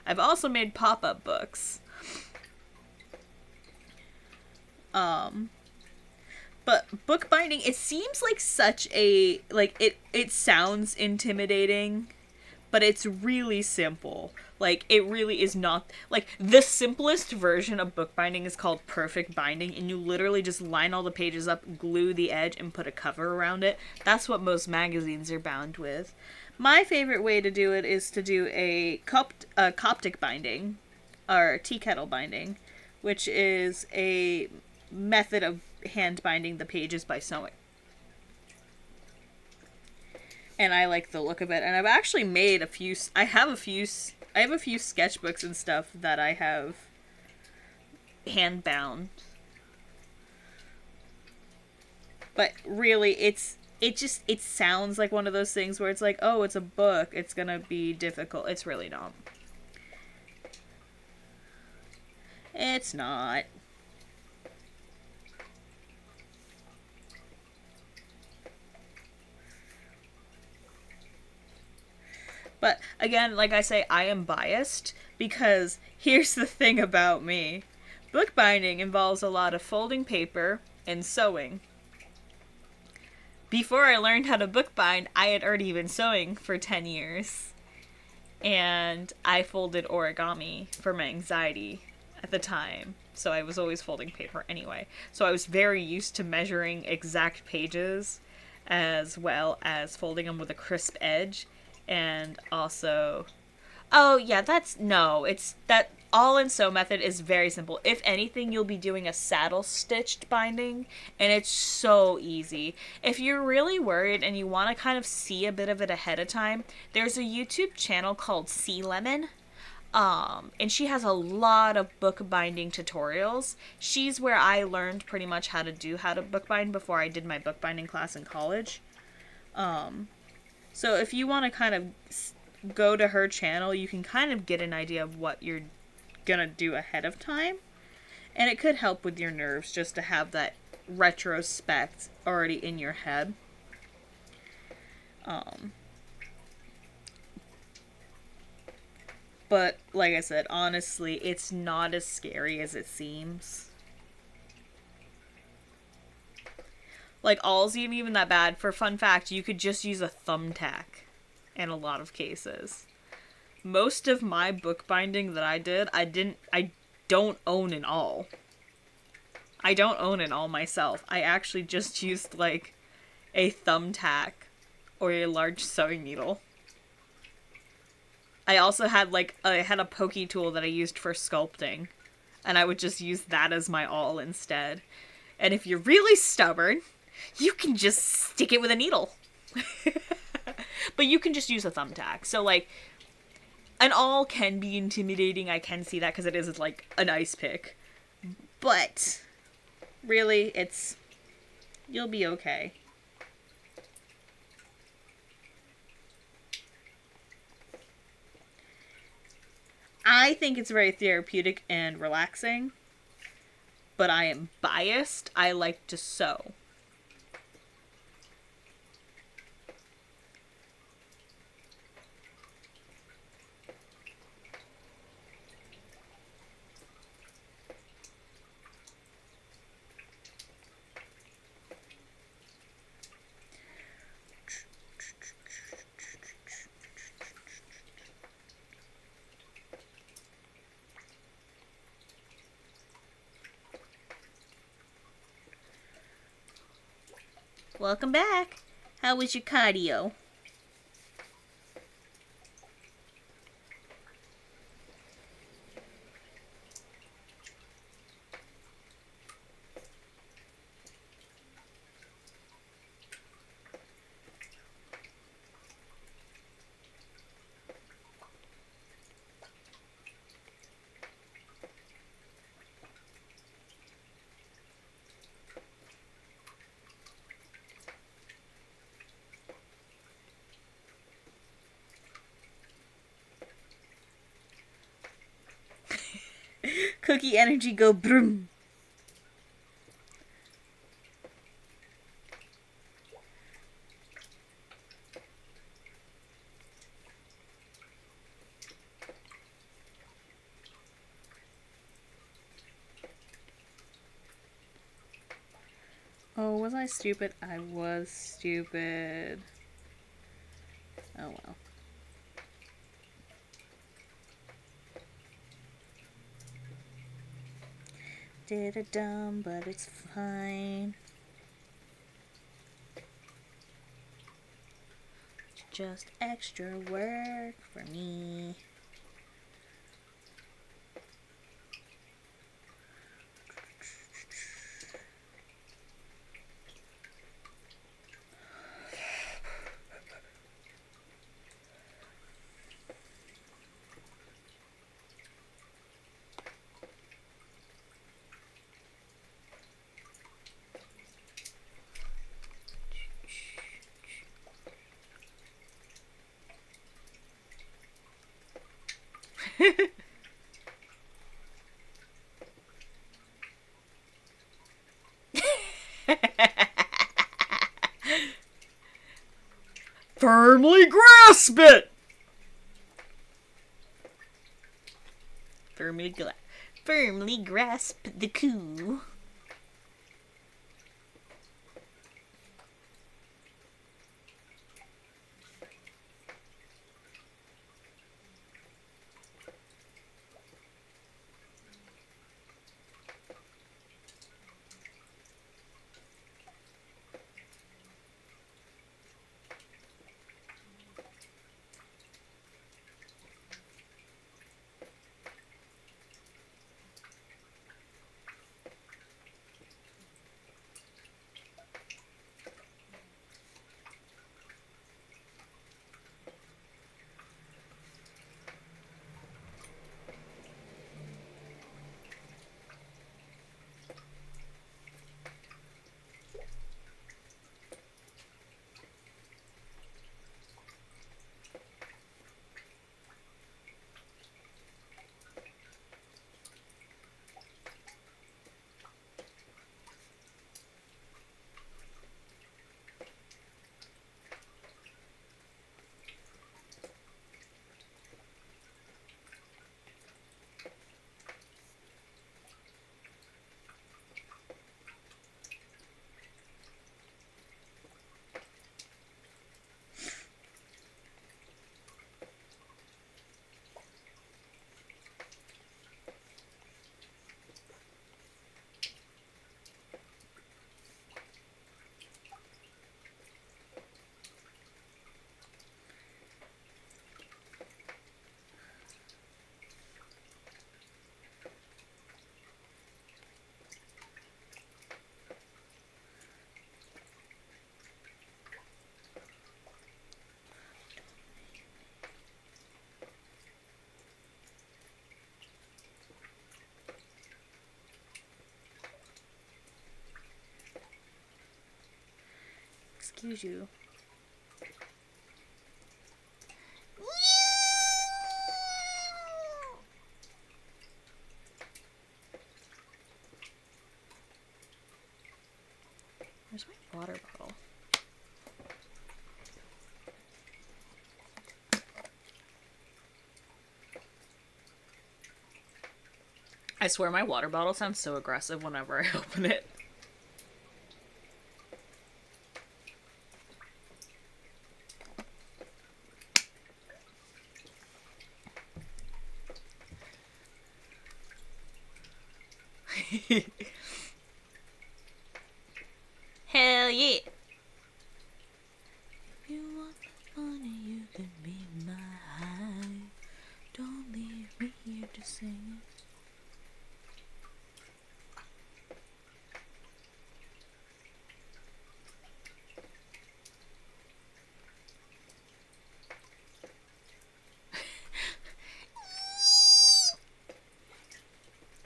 I've also made pop-up books. But bookbinding, it seems like such a, like, it sounds intimidating, but it's really simple. Like, it really is not, like, the simplest version of bookbinding is called perfect binding, and you literally just line all the pages up, glue the edge, and put a cover around it. That's what most magazines are bound with. My favorite way to do it is to do a Coptic binding, or tea kettle binding, which is a method of hand binding the pages by sewing. And I like the look of it, and I've actually made a few, I have a few sketchbooks and stuff that I have hand bound. But really, it sounds like one of those things where it's like, oh, it's a book, it's gonna be difficult. It's really not. It's not. Again, like I say, I am biased because here's the thing about me. Bookbinding involves a lot of folding paper and sewing. Before I learned how to bookbind, I had already been sewing for 10 years. And I folded origami for my anxiety at the time. So I was always folding paper anyway. So I was very used to measuring exact pages as well as folding them with a crisp edge. And also, oh yeah, it's that all in sew method is very simple. If anything, you'll be doing a saddle stitched binding, and it's so easy. If you're really worried and you want to kind of see a bit of it ahead of time, there's a YouTube channel called Sea Lemon. And she has a lot of bookbinding tutorials. She's where I learned pretty much how to bookbind before I did my bookbinding class in college. So if you want to kind of go to her channel, you can kind of get an idea of what you're gonna do ahead of time, and it could help with your nerves just to have that retrospect already in your head. But like I said, honestly, it's not as scary as it seems. Like, all's even that bad. For fun fact, you could just use a thumbtack in a lot of cases. Most of my bookbinding that I did, I don't own an awl. I don't own an awl myself. I actually just used, like, a thumbtack or a large sewing needle. I also had, I had a pokey tool that I used for sculpting, and I would just use that as my awl instead. And if you're really stubborn, you can just stick it with a needle. But you can just use a thumbtack. So, like, an awl can be intimidating. I can see that because it is, like, an ice pick. But, really, you'll be okay. I think it's very therapeutic and relaxing. But I am biased. I like to sew. Welcome back. How was your cardio? Cookie energy go broom. Oh, was I stupid? I was stupid. Oh well. Did it dumb, but it's fine. It's just extra work for me. Firmly grasp it! Firmly grasp the coup. Excuse you. Where's my water bottle? I swear my water bottle sounds so aggressive whenever I open it. Hell yeah! If you want money, you can be my high. Don't leave me here to sing it.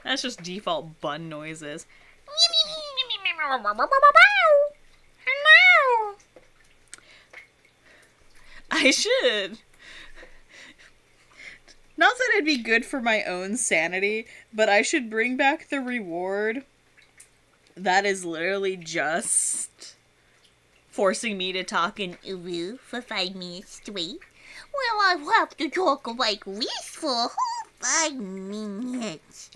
That's just default bun noises. Hello. I should. Not that it'd be good for my own sanity, but I should bring back the reward that is literally just forcing me to talk in Uwu for 5 minutes straight. Well, I'll have to talk like this for a whole 5 minutes.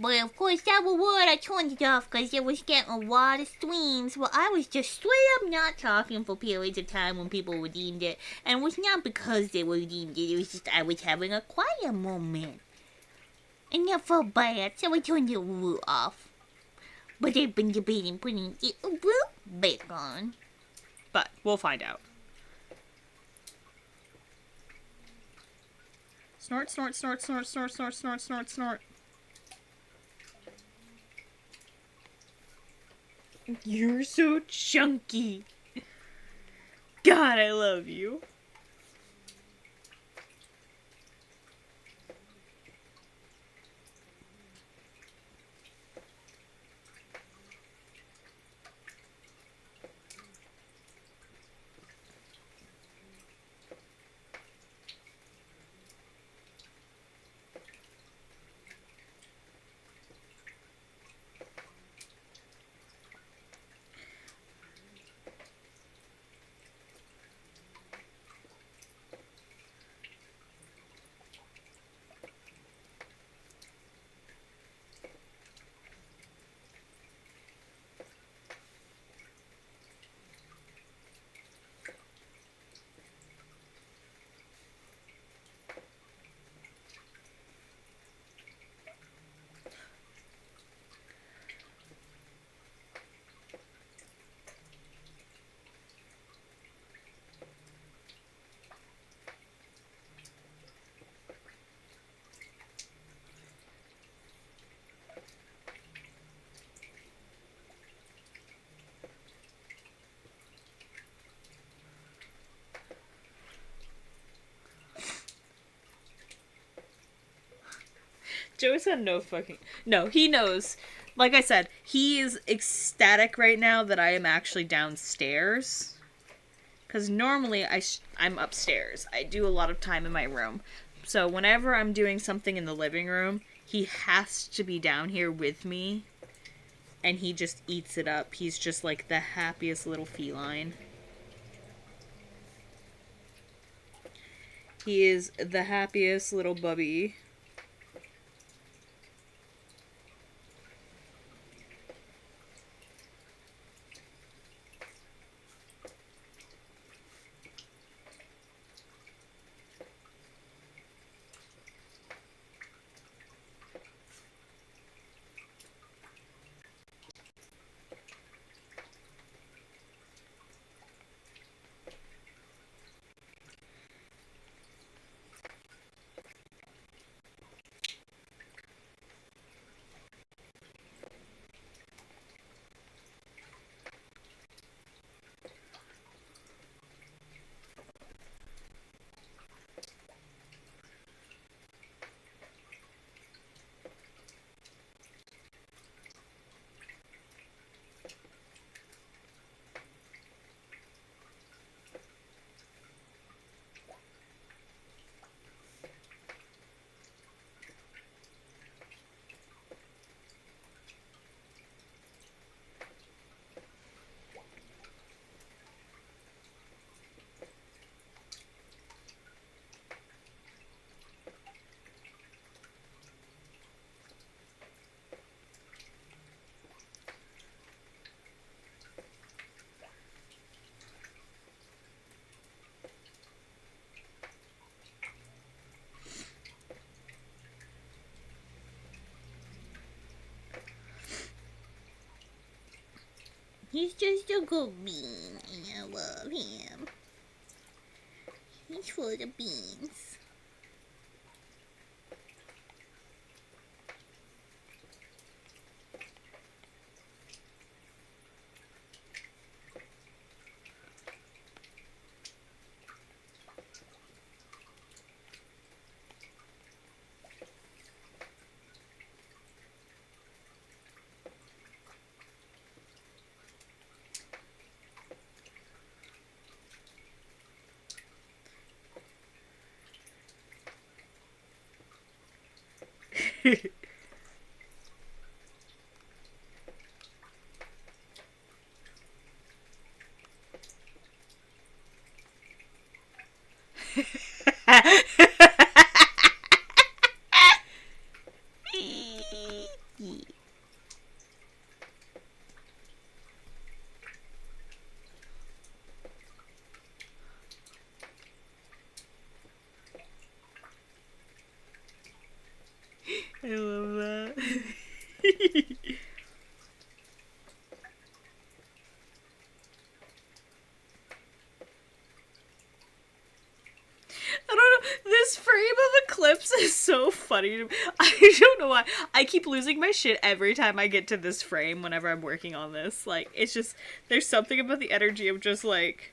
But of course, that reward I turned it off because it was getting a lot of streams where I was just straight up not talking for periods of time when people redeemed it. And it was not because they redeemed it, it was just I was having a quiet moment. And that felt bad, so I turned the Uwu off. But they've been debating putting the Uwu back on. But we'll find out. Snort, snort, snort, snort, snort, snort, snort, snort, snort. You're so chunky. God, I love you. Joey's got no fucking... No, he knows. Like I said, he is ecstatic right now that I am actually downstairs. Because normally I'm upstairs. I do a lot of time in my room. So whenever I'm doing something in the living room, he has to be down here with me. And he just eats it up. He's just like the happiest little feline. He is the happiest little bubby. He's just a good bean, and I love him. He's full of beans. I love that. I don't know. This frame of Eclipse is so funny to me. I don't know why. I keep losing my shit every time I get to this frame whenever I'm working on this. Like, it's just, there's something about the energy of just like,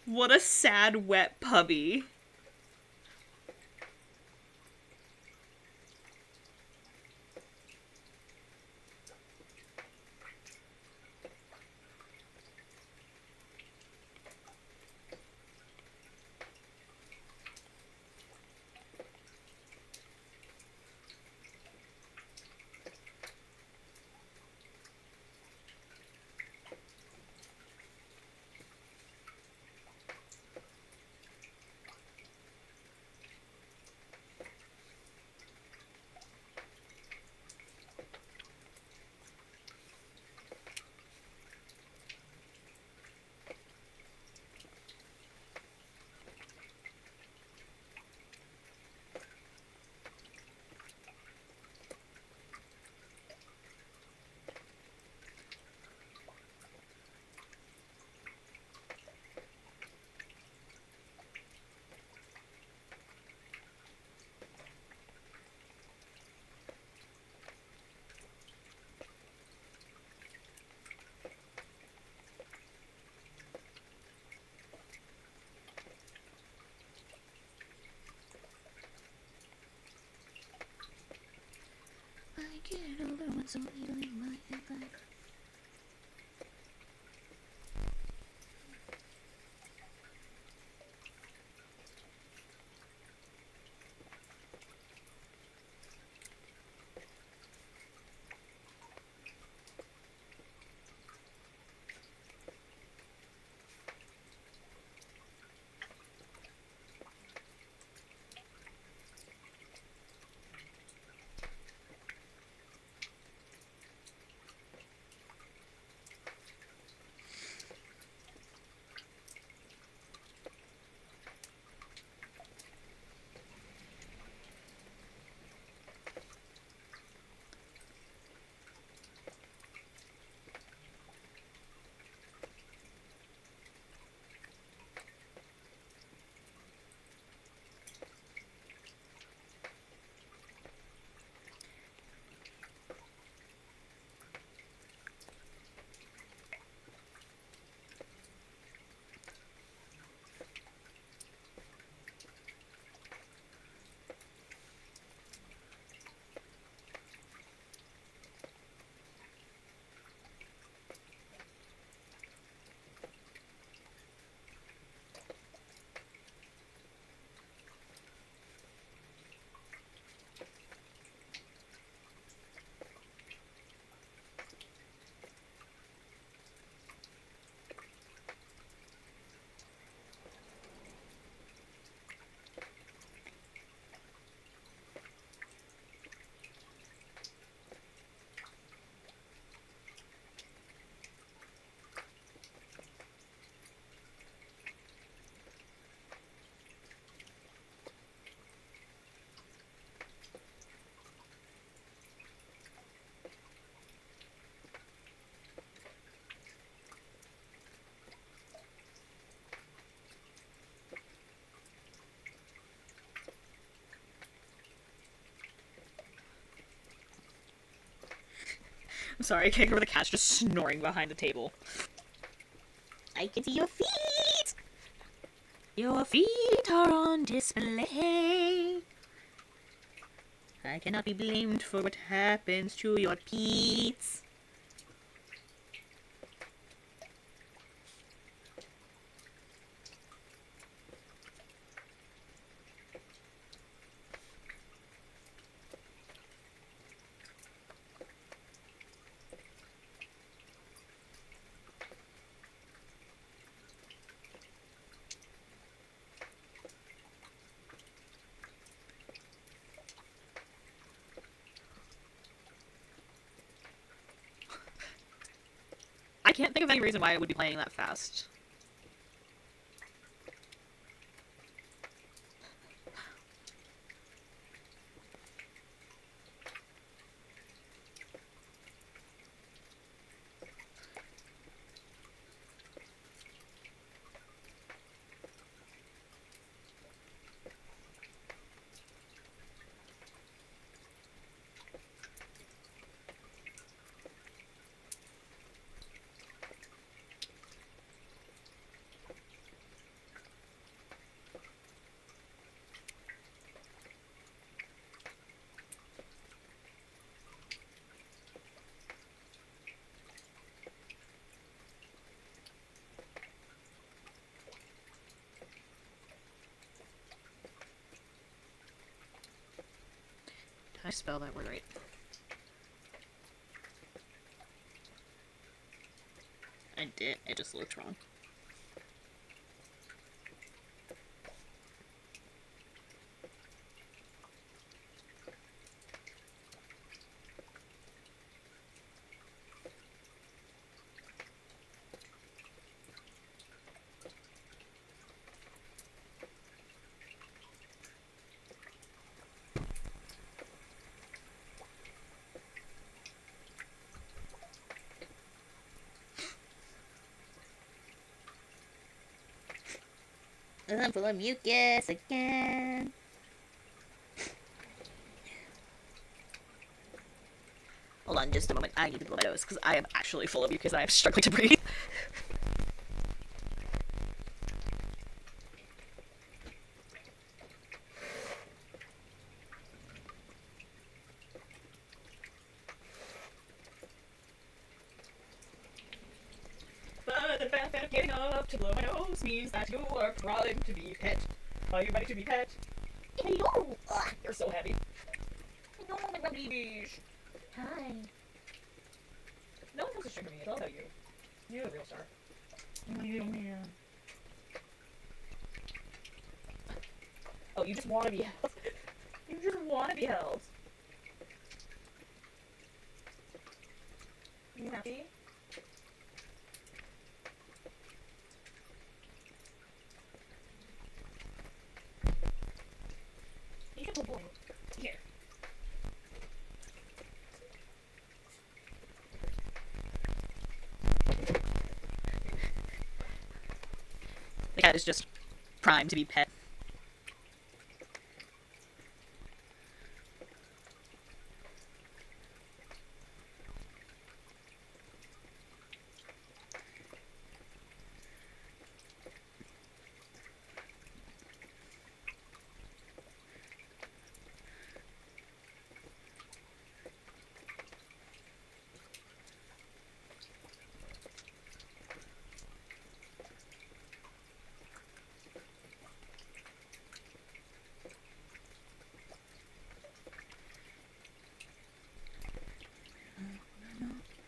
what a sad, wet puppy. Get over what's so easily my head. I'm sorry, I can't remember the cat's just snoring behind the table. I can see your feet! Your feet are on display. I cannot be blamed for what happens to your feet. I can't think of any reason why it would be playing that fast. Did I spell that word right? I did. It just looked wrong. I'm full of mucus again. Hold on just a moment. I need to blow my nose because I am actually full of mucus and I am struggling to breathe. up to blow my nose means that you are primed to be pet. Are you ready to be pet? Hello. You're so happy. No, my babies. Hi. No one comes to sugar me. It's all about you. You're the real star. Oh, you just want to be held. You just want to be held. You happy? You should pull here. The cat is just primed to be pet.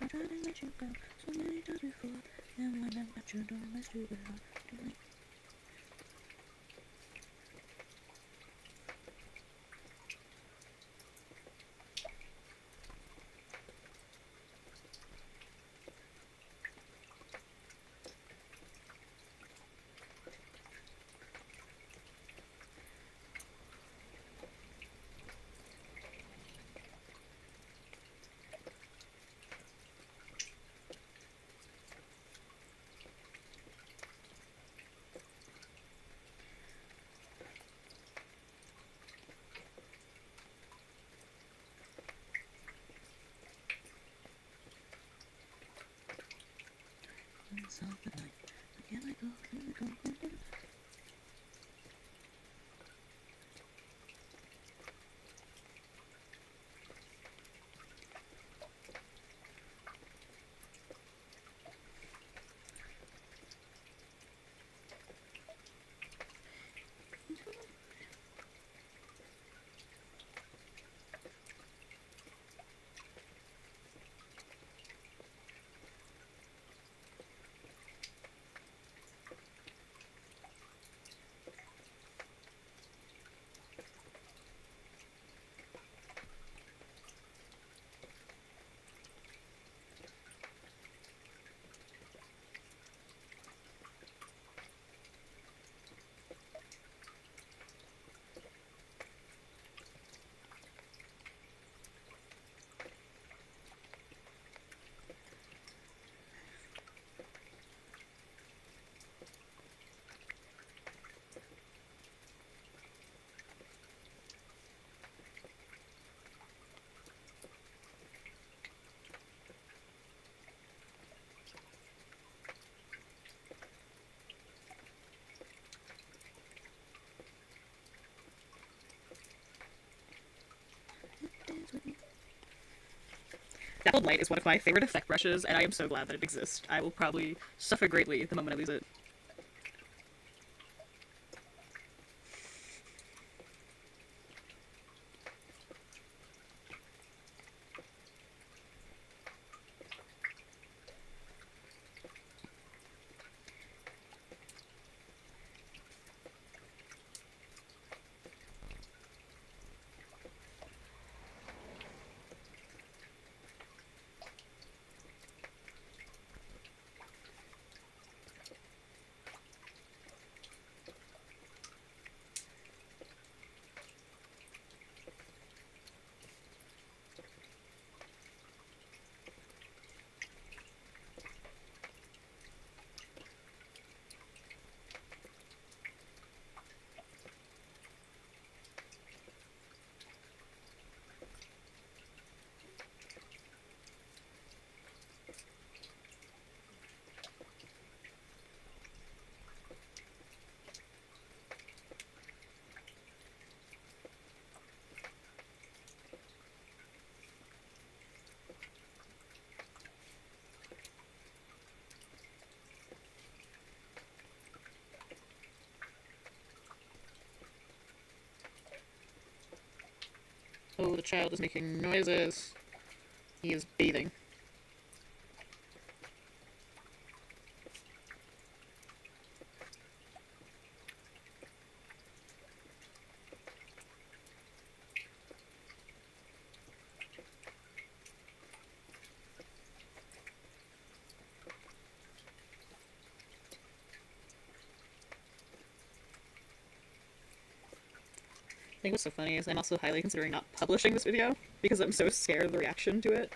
I tried to let you go so many times before, and when I got you, don't let you go. Dappled Light is one of my favorite effect brushes, and I am so glad that it exists. I will probably suffer greatly the moment I lose it. Oh, the child is making noises. He is bathing. I think what's so funny is I'm also highly considering not publishing this video because I'm so scared of the reaction to it.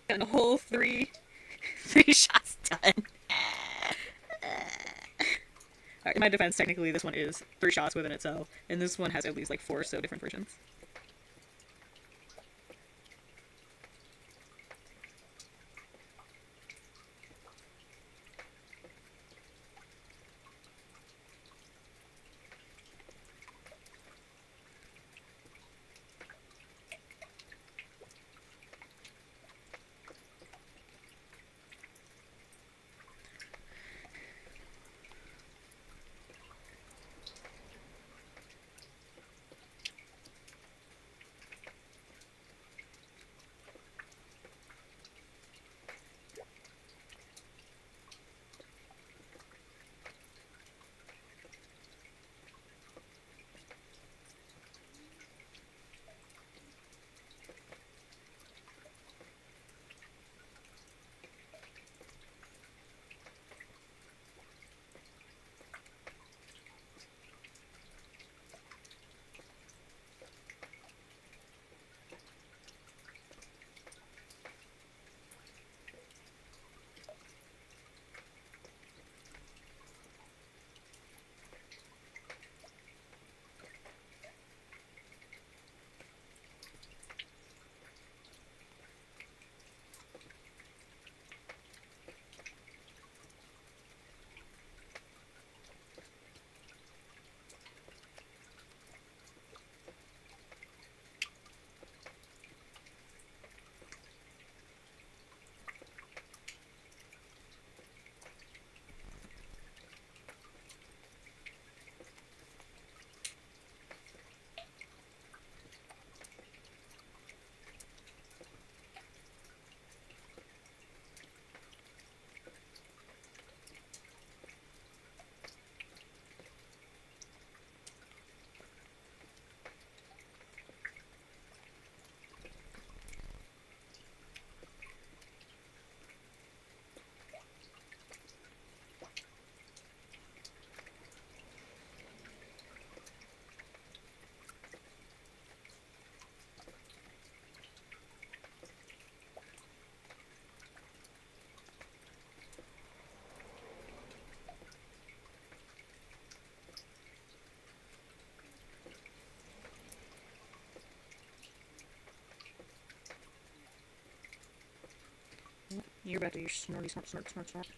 Got a whole three shots done. Alright, in my defense, technically this one is 3 shots within itself, and this one has at least like 4 so different versions. You're back to your snorty snort snort snort snort.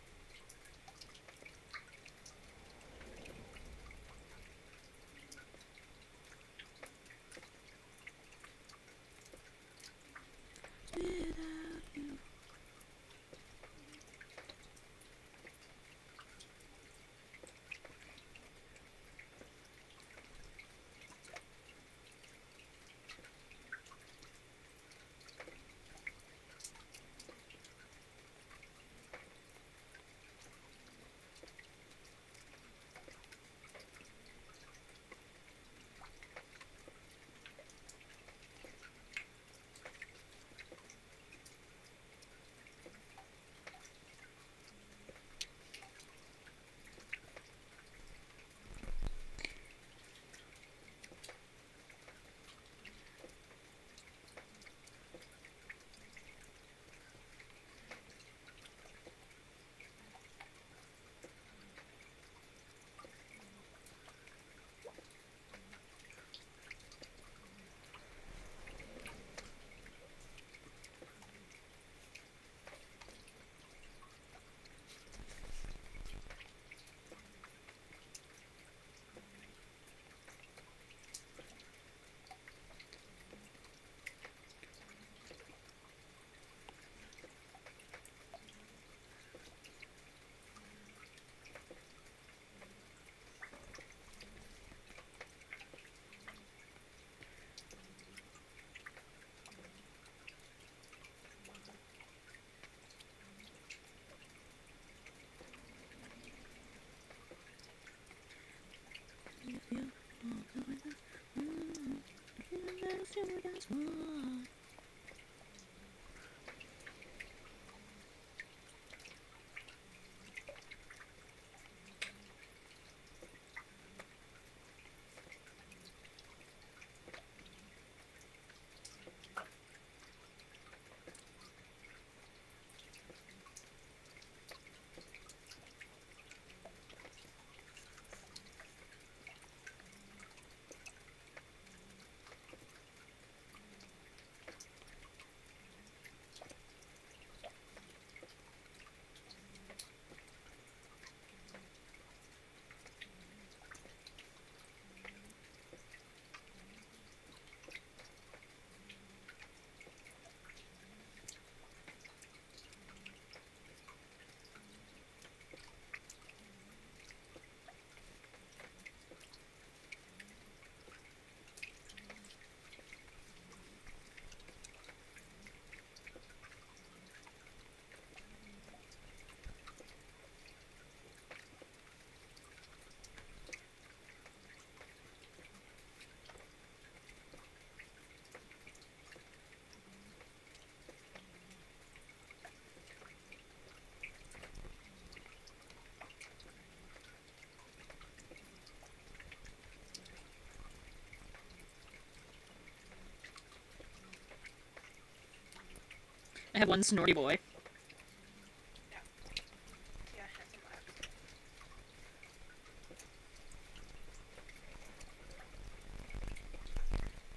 I have one snorty boy.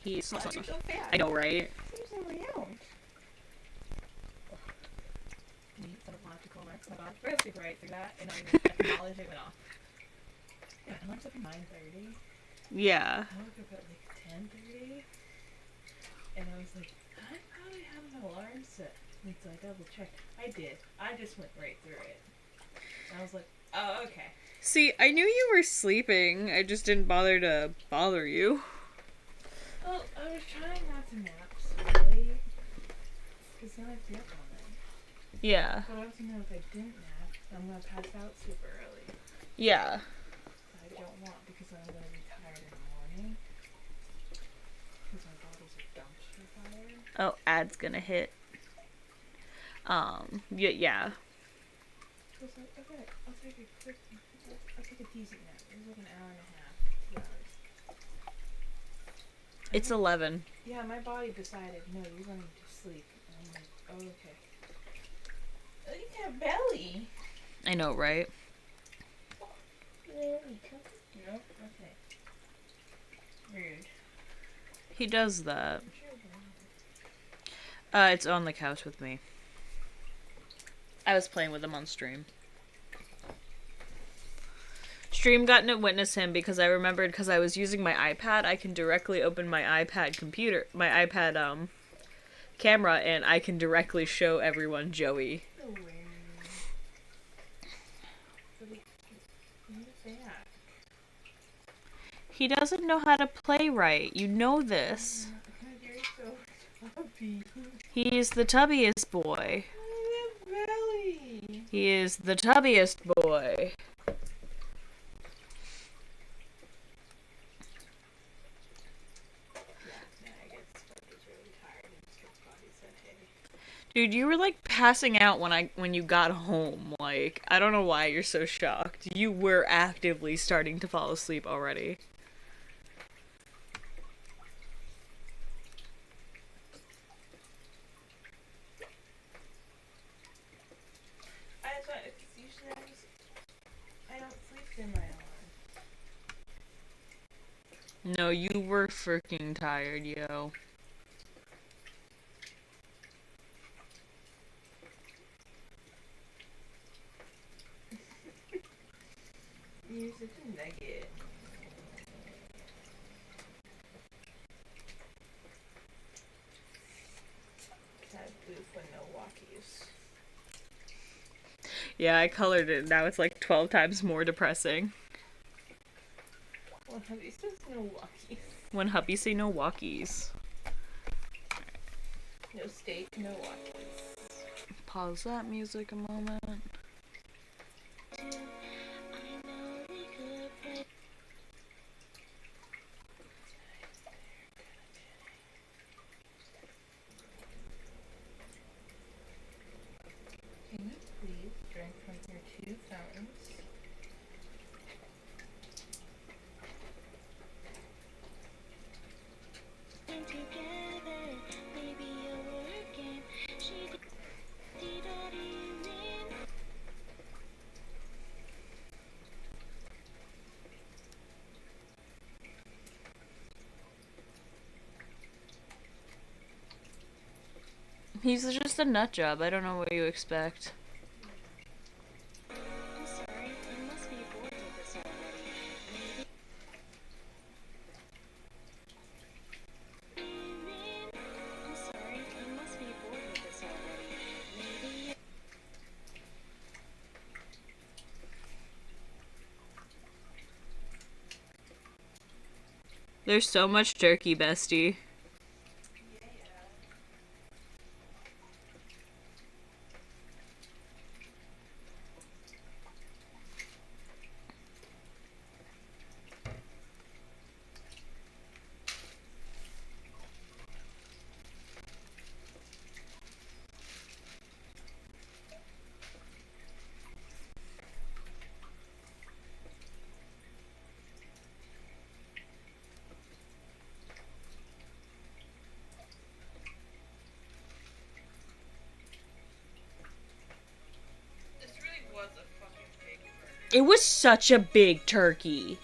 He's so fat. I know, right? We're gonna sleep right through that and not even acknowledge it went off. Yeah, I woke up at 9:30. Yeah. I woke up at like 10:30. And I was like, I probably have an alarm set. And so I double checked. I did. I just went right through it. And I was like, oh, okay. See, I knew you were sleeping. I just didn't bother to bother you. Well, I was trying not to nap so late. Because then I'd be up all night. Yeah. But I also know if I didn't nap, I'm going to pass out super early. Yeah. I don't want because I'm going to be tired in the morning. Because my body's a dumpster fire. Oh, ad's gonna hit. Yeah. I was like, okay, I'll take a decent nap. It was like an hour and a half, 2 hours. It's 11. Yeah, my body decided, no, you're going to sleep. And I'm like, oh, okay. Look at that belly. I know, right? Nope, okay. Rude. He does that. I'm sure It's on the couch with me. I was playing with him on stream. Stream got to witness him because I remembered because I was using my iPad, I can directly open my iPad camera, and I can directly show everyone Joey. No way. Who's that? He doesn't know how to play right. You know this. You're so tubby. He is the tubbiest boy. Oh, that belly. He is the tubbiest boy. Dude, you were like passing out when you got home. Like, I don't know why you're so shocked. You were actively starting to fall asleep already. I thought it's usually I don't sleep in my alarm. No, you were freaking tired, yo. You're such a nugget. Cat blue for no walkies. Yeah, I colored it. Now it's like 12 times more depressing. Well, hubby says no walkies. When hubby say no walkies. No steak, no walkies. Pause that music a moment. Can you please drink from your 2 fountains? He's just a nut job. I don't know what you expect. I'm sorry, you must be bored with this already. I'm sorry, you must be bored with this already. Maybe. There's so much turkey, bestie. This really was a fucking big bird. It was such a big turkey.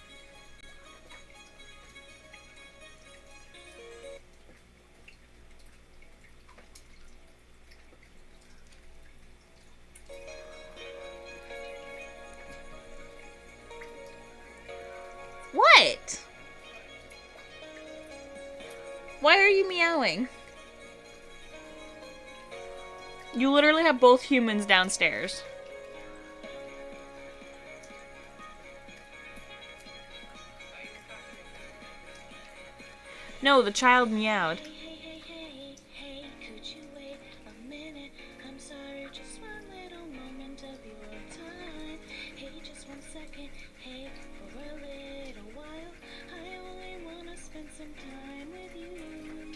What? Why are you meowing? You literally have both humans downstairs. No, the child meowed. Hey, could you wait a minute? I'm sorry, just one little moment of your time. Hey, just 1 second. Hey, for a little while, I only wanna spend some time with you.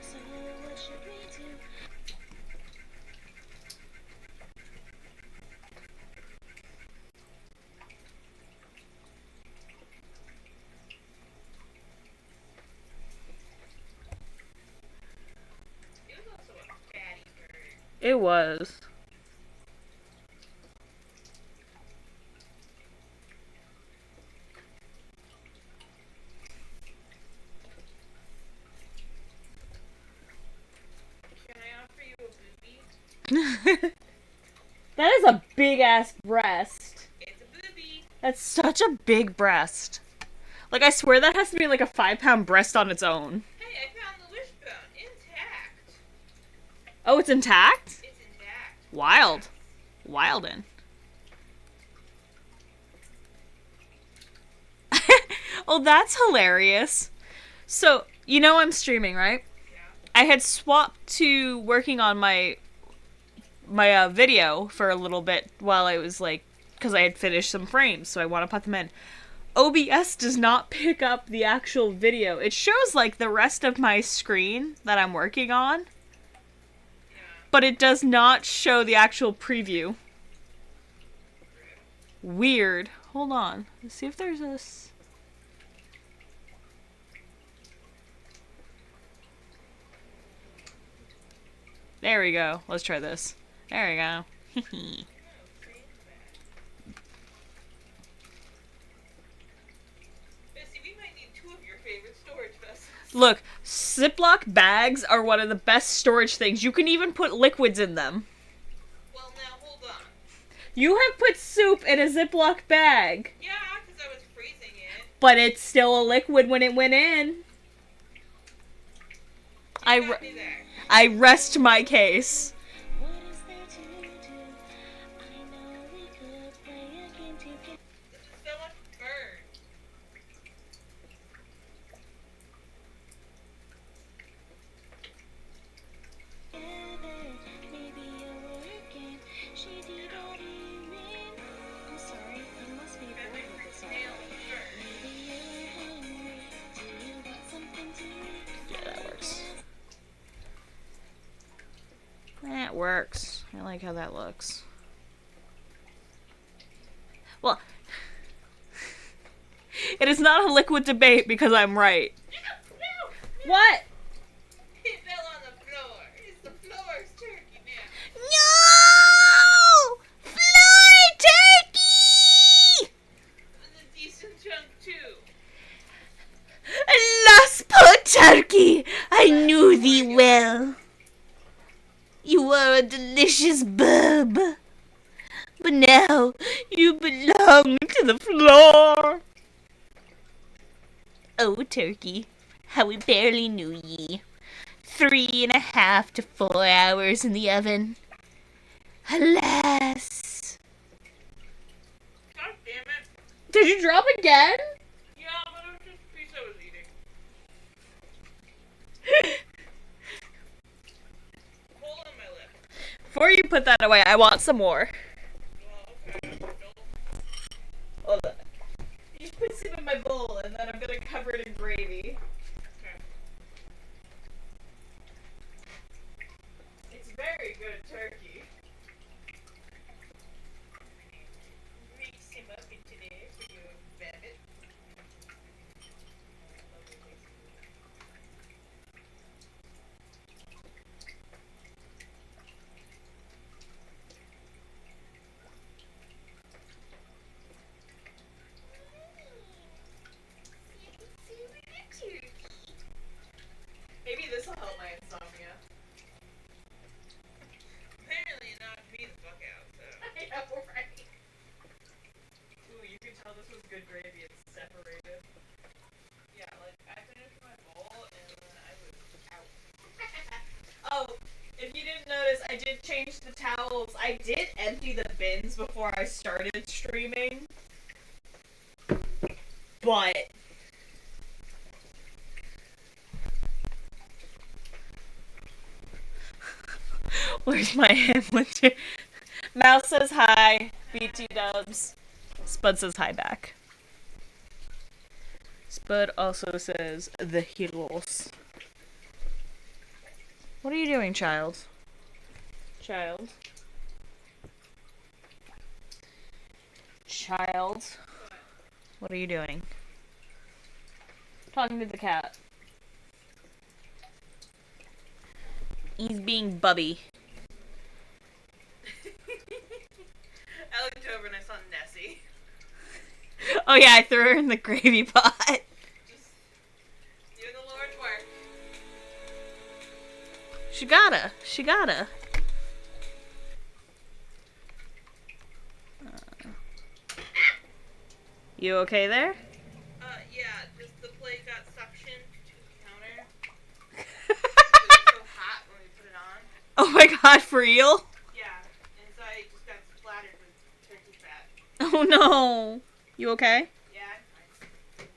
So what should we do? It was also a fatty bird. It was. Can I offer you a boobie? That ass breast. It's a booby. That's such a big breast. Like, I swear that has to be like a 5-pound breast on its own. Hey, I found the wishbone intact. Oh, it's intact? It's intact. Wild. Wildin'. Oh, that's hilarious. So, you know I'm streaming, right? Yeah. I had swapped to working on my video for a little bit while I was like, because I had finished some frames, so I want to put them in. OBS does not pick up the actual video. It shows like the rest of my screen that I'm working on, Yeah. but it does not show the actual preview. Weird. Hold on. Let's see if there's this. There we go. Let's try this. There we go. Bessie, we might need 2 of your favorite storage vessels. Look, Ziploc bags are one of the best storage things. You can even put liquids in them. Well, now, hold on. You have put soup in a Ziploc bag, Yeah, because I was freezing it. but it's still a liquid when it went in. You got me there. I rest my case. What is there to do? I know we could play a game together. This is so much bird. Maybe you're working. She did all the ring. I'm sorry, you must be bored with this already. Maybe you're hungry. Do you want something to eat? Yeah, that works. That works. I like how that looks. Well, it is not a liquid debate because I'm right. No! What? It fell on the floor. It's the floor's turkey now. No! Fly turkey! It was a decent chunk, too. Alas, poor turkey! I knew thee well. You were a delicious bub. But now you belong to the floor. Oh, turkey, how we barely knew ye. 3.5 to 4 hours in the oven. Alas. God damn it. Did you drop again? Yeah, but it was just a piece I was eating. Hold on my lip. Before you put that away, I want some more. Well, okay. Don't. Hold on. You put some in my bowl, and then I'm gonna cover it in gravy. Okay. It's very good turkey. Mix him up into there for your rabbit. Maybe this will help my insomnia. Apparently it knocked me the fuck out, so. I know, right? Ooh, you can tell this was good gravy. It's separated. Yeah, like, I finished my bowl and then I was out. Oh, if you didn't notice, I did change the towels. I did empty the bins before I started streaming. But where's my Hamlet? Mouse says hi. BT dubs. Spud says hi back. Spud also says the heels. What are you doing, child? Child. Child. What are you doing? Talking to the cat. He's being bubby. I looked over and I saw Nessie. Oh yeah, I threw her in the gravy pot. Just doing the Lord's work. She gotta. She gotta. You okay there? Yeah, just the plate got suctioned to the counter. It was so hot when we put it on. Oh my god, for real? Yeah, and so I just got splattered with turkey fat. Oh no. You okay? Yeah, I'm fine.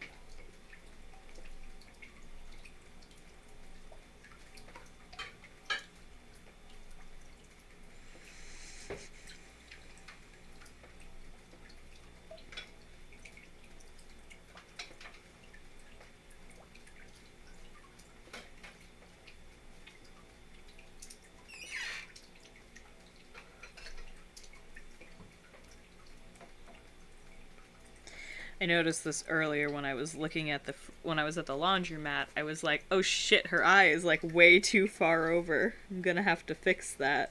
I noticed this earlier when I was looking at when I was at the laundromat. I was like, "Oh shit, her eye is like way too far over. I'm gonna have to fix that."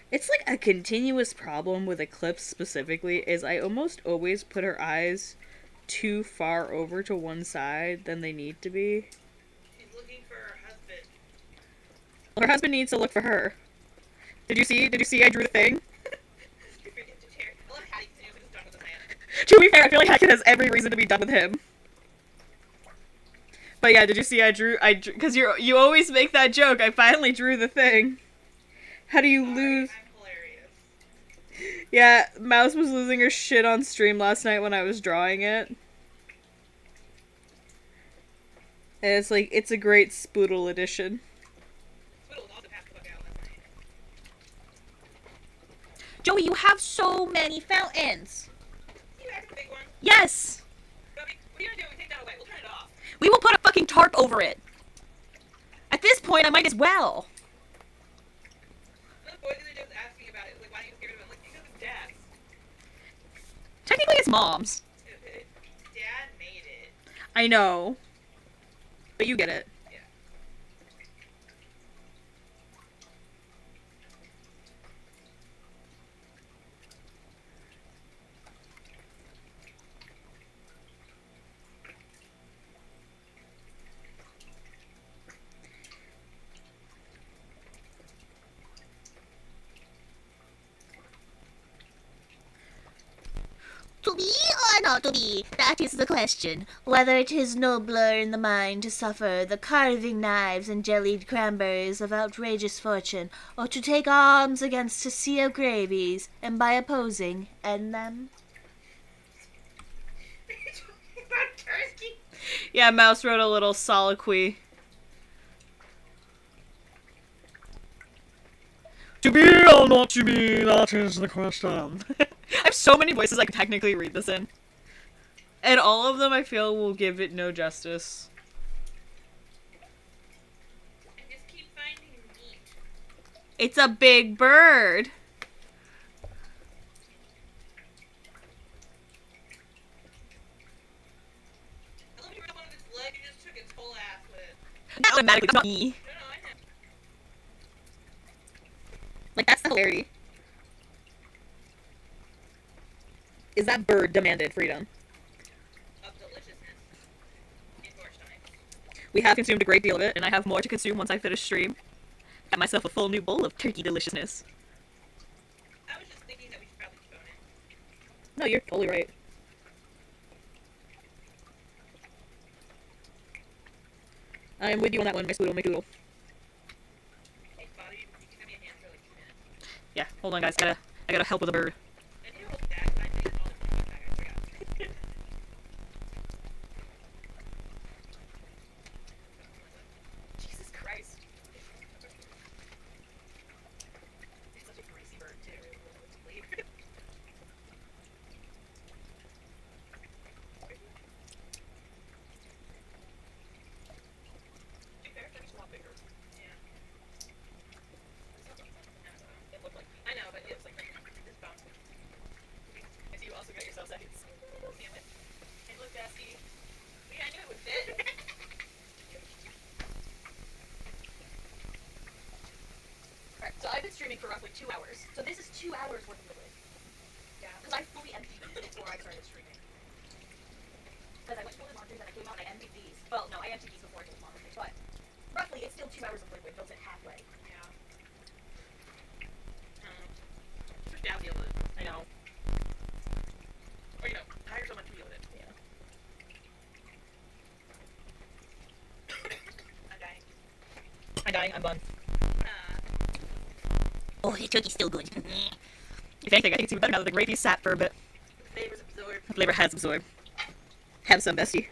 It's like a continuous problem with Eclipse specifically is I almost always put her eyes too far over to one side than they need to be. She's looking for her husband. Well, her husband needs to look for her. Did you see? Did you see I drew the thing? You forget to chair. I love how he's done with the man. To be fair, I feel like Hackett has every reason to be done with him. But yeah, did you see I drew because you always make that joke. I finally drew the thing. How do you lose? I'm hilarious. Yeah, Mouse was losing her shit on stream last night when I was drawing it. And it's like, it's a great Spoodle edition. Spoodle was also passed the fuck out last night. Joey, you have so many fountains. You have a big one. Yes. What are you gonna do? We take that away. We'll turn it off. We will put a fucking tarp over it. At this point, I might as well. The boy the other day was asking about it. Like, why don't you just get rid of it? I'm like, because it's dad's. Technically, it's mom's. Dad made it. I know. But you get it. Yeah. To be or not to be, that is the question. Whether it is nobler in the mind to suffer the carving knives and jellied cranberries of outrageous fortune, or to take arms against a sea of gravies, and by opposing, end them. Are you talking about turkey? Yeah, Mouse wrote a little soliloquy. To be or not to be, that is the question. I have so many voices I could technically read this in. And all of them I feel will give it no justice. And just keep finding meat. It's a big bird. I love when you ripped one of its legs, you just took its whole ass with it. That automatically, that's not me. No, I know. Like, that's the hilarity. Is that bird demanded freedom? Of deliciousness. In your stomach. We have consumed a great deal of it, and I have more to consume once I finish stream. Got myself a full new bowl of turkey deliciousness. I was just thinking that we should probably debone it. No, you're totally right. I am with you on that one, Miss Doodle McDoodle. Hey, Father, you can give me a hand for like 2 minutes. Yeah, hold on guys, I gotta help with a bird. And you hold that, but I think all the phone back, I forgot. Jesus Christ. It's such a greasy bird too. I know, but it's like this bone. Because you also got yourself seconds. Damn it. It looked dusty. Yeah, I knew it would fit. Alright, so I've been streaming for roughly 2 hours. So this is 2 hours worth of liquid. Yeah. Because I fully emptied them before I started streaming. Because I went to one of the laundries and I came out and I emptied these. Well, no, I emptied these before I did the laundry, but roughly it's still 2 hours of liquid built in halfway. Yeah. Just down the other. I know. I'm dying. I'm bunned. Oh, the turkey's still good. If anything, I think it's even better now that the gravy sat for a bit. The flavor's absorbed. The flavor has absorbed. Have some, bestie.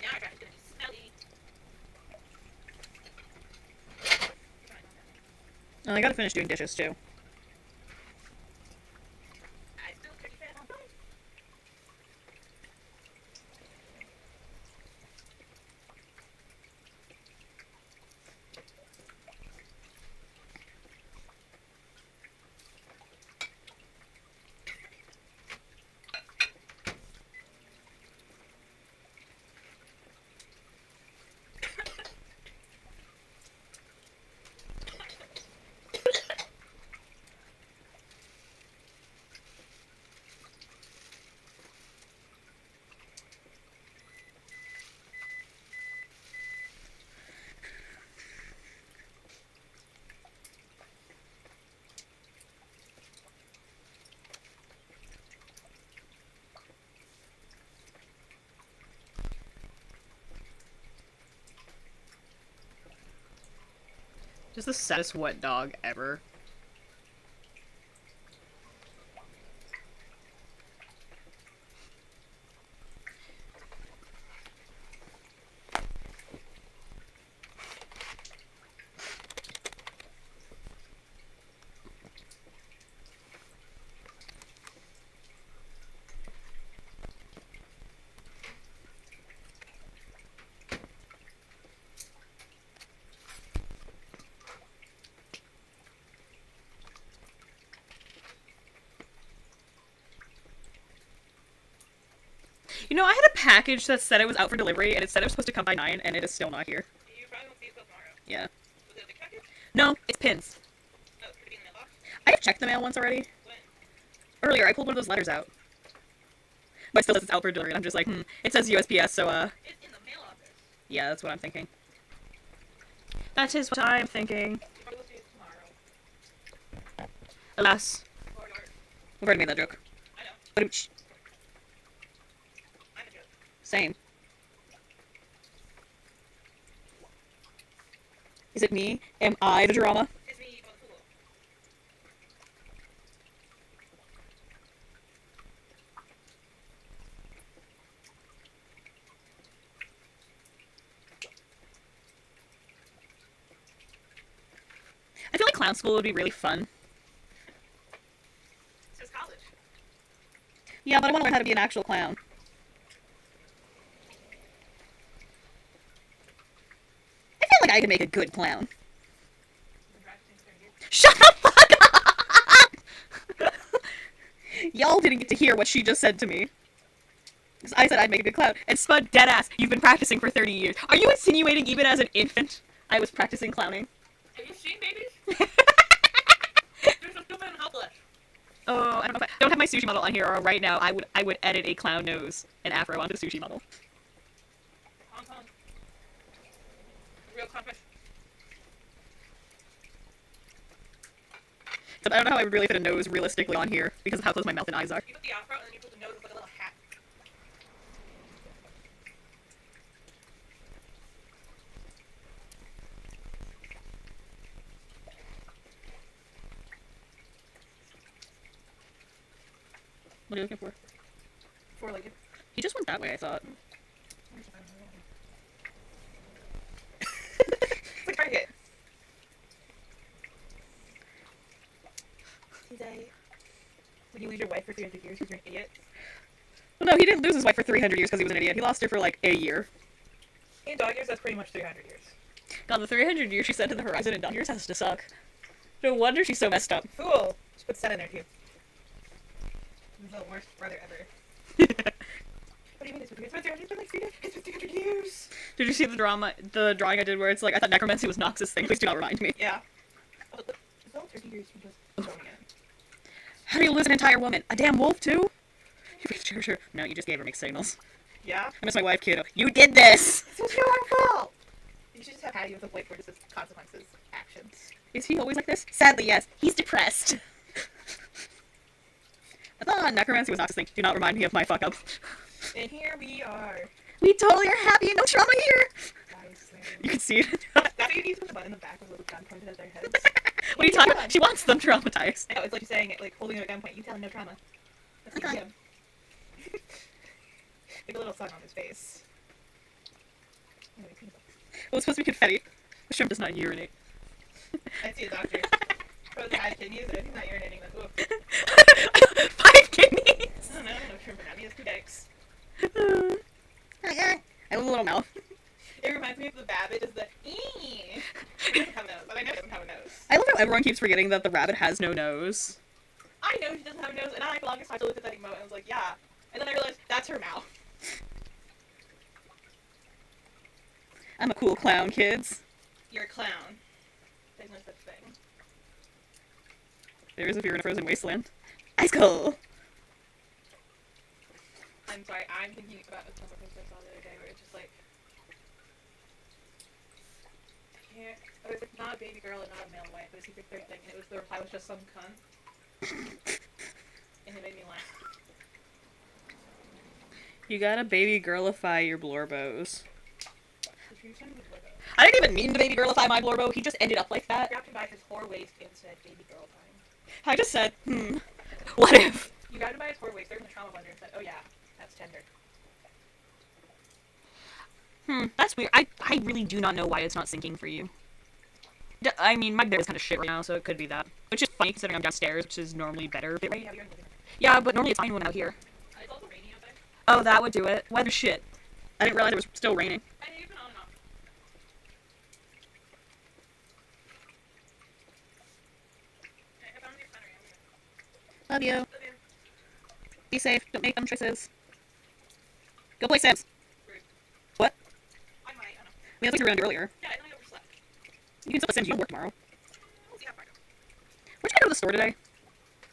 Now I got it. Gonna be smelly. Oh, I gotta finish doing dishes too. I still turkey fat on fire. Just the saddest wet dog ever. You know, I had a package that said it was out for delivery, and it said it was supposed to come by 9, and it is still not here. You probably won't see it till tomorrow. Yeah. Was it a big package? No, it's pins. Oh, could it be in the mailbox? I have checked the mail once already. When? Earlier, I pulled one of those letters out. But it still says it's out for delivery, and I'm just like, It says USPS, so, It's in the mail office. yeah, that's what I'm thinking. That is what I'm thinking. You probably will see it tomorrow. Alas. Or yours. We've already made that joke. I know. Badooch. I'm a joke. Same. Is it me? Am I the drama? It's me, oh, the fool. I feel like clown school would be really fun. It's just college. Yeah, but I want to learn how to be an actual clown. I feel like I could make a good clown. You've been practicing for a year. Shut the fuck up! Y'all didn't get to hear what she just said to me. 'Cause I said I'd make a good clown. And Spud, deadass, you've been practicing for 30 years. Are you insinuating even as an infant I was practicing clowning? Have you seen babies? They're so stupid and helpless. Oh, I don't know if I don't have my sushi model on here, or right now I would edit a clown nose and afro onto the sushi model. Hong Kong. Real clownfish. But I don't know how I would really fit a nose realistically on here because of how close my mouth and eyes are. You put the afro and then you put the nose with like a little hat. What are you looking for? Four-legged. He just went that way, I thought. It's like Target. Would you lose your wife for 300 years because you're an idiot? Well, no, he didn't lose his wife for 300 years because he was an idiot. He lost her for like a year. In dog years, that's pretty much 300 years. God, the 300 years she sent to the horizon in dog years has to suck. No wonder she's so messed up. Fool! Just put Sen in there too. He's the worst brother ever. What do you mean it's been 300 years? It's been like 300 It's been 300 years! Did you see the drawing I did where it's like, I thought necromancy was Nox's thing, please do not remind me. Yeah. Oh, look. It's all 30 years from just showing it. How do you lose an entire woman? A damn wolf too? Sure. No, you just gave her mixed signals. Yeah? I miss my wife, kiddo. You did this! This was your fault! You should just have Hattie with a whiteboard that says consequences, actions. Is he always like this? Sadly, yes. He's depressed. I thought necromancy was Nox's thing. Do not remind me of my fuck up. And here we are. We totally are happy and no trauma here! Guys, You can see it. That's what you use with the button in the back with a little gun pointed at their heads. What are you talking about? She wants them traumatized. I know, it's like saying it, like holding it at gunpoint. You tell him no trauma. That's what you do. Like a little sun on his face. Well, it's supposed to be confetti. The shrimp does not urinate. I see a doctor. Probably had kidneys, and if he's not urinating, then oof. 5 kidneys! I don't know, no shrimp in that. He has 2 dicks. I have a little mouth. It reminds me of the Babbage is the eee. He doesn't have a nose, but I know he doesn't have a nose. I love how everyone keeps forgetting that the rabbit has no nose. I know she doesn't have a nose, and I, for the longest time, looked at that emote and was like, yeah. And then I realized that's her mouth. I'm a cool clown, kids. You're a clown. There's no such thing. There is if you're in a frozen wasteland. Ice cold! I'm sorry, I'm thinking about a Tumblr post I saw the other day where it's just like, it was like not a baby girl and not a male and white, but a secret third thing, and it was the reply was just some cunt. And it made me laugh. You gotta baby girlify your blorbos. If you send me the photo, I didn't even mean to baby girlify my blorbo, he just ended up like that. grabbed him by his whore waist and said, baby girl time. I just said, what if? You grabbed him by his whore waist, threw him in the trauma blender and said, oh yeah, that's tender. That's weird. I really do not know why it's not syncing for you. I mean, my bed is kind of shit right now, so it could be that. Which is funny considering I'm downstairs, which is normally better bitrate. Yeah, you're in the living room. Yeah, but normally it's fine when I'm out here. It's also raining outside. Oh, that would do it. Weather shit. I didn't realize it was still raining. I think it's been on and off. Okay, I found the battery. Love you. Love you. Be safe. Don't make dumb choices. Go play Sims. Rude. What? I might, I don't know. We had to around earlier. Yeah, I think I overslept. You can still play Sims. You don't work tomorrow. We'll see how far I go. Weren't you gonna go to the store today?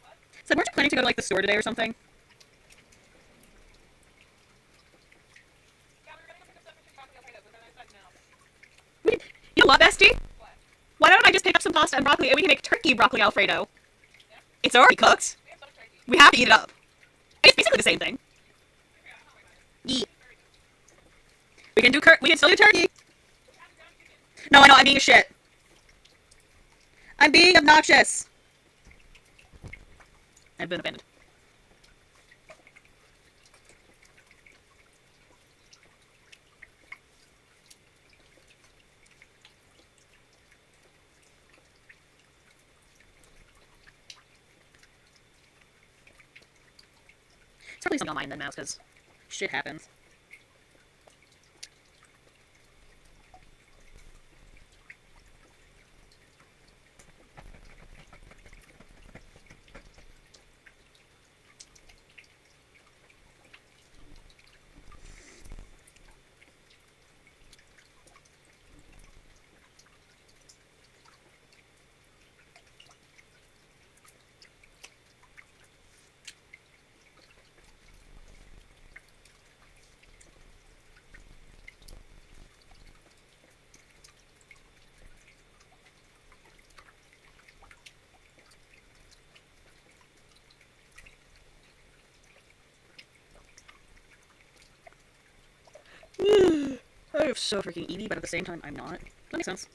What? Said, weren't you planning to go to like the store today or something? Yeah, we were gonna go pick up stuff for Chicago Alfredo, but then I said no. You know what, bestie? What? Why don't I just pick up some pasta and broccoli and we can make turkey broccoli Alfredo? Yeah? It's already cooked. We have some turkey. We have to eat it up. It's basically the same thing. Yeah, oh my god. Yeah. Very good. We can still do turkey. We have a ground chicken. No, I know, I'm being a shit. I'm being obnoxious. I've been abandoned. It's probably something on mine then, mouse, because shit happens. I'm so freaking eaty, but at the same time, I'm not. That makes sense.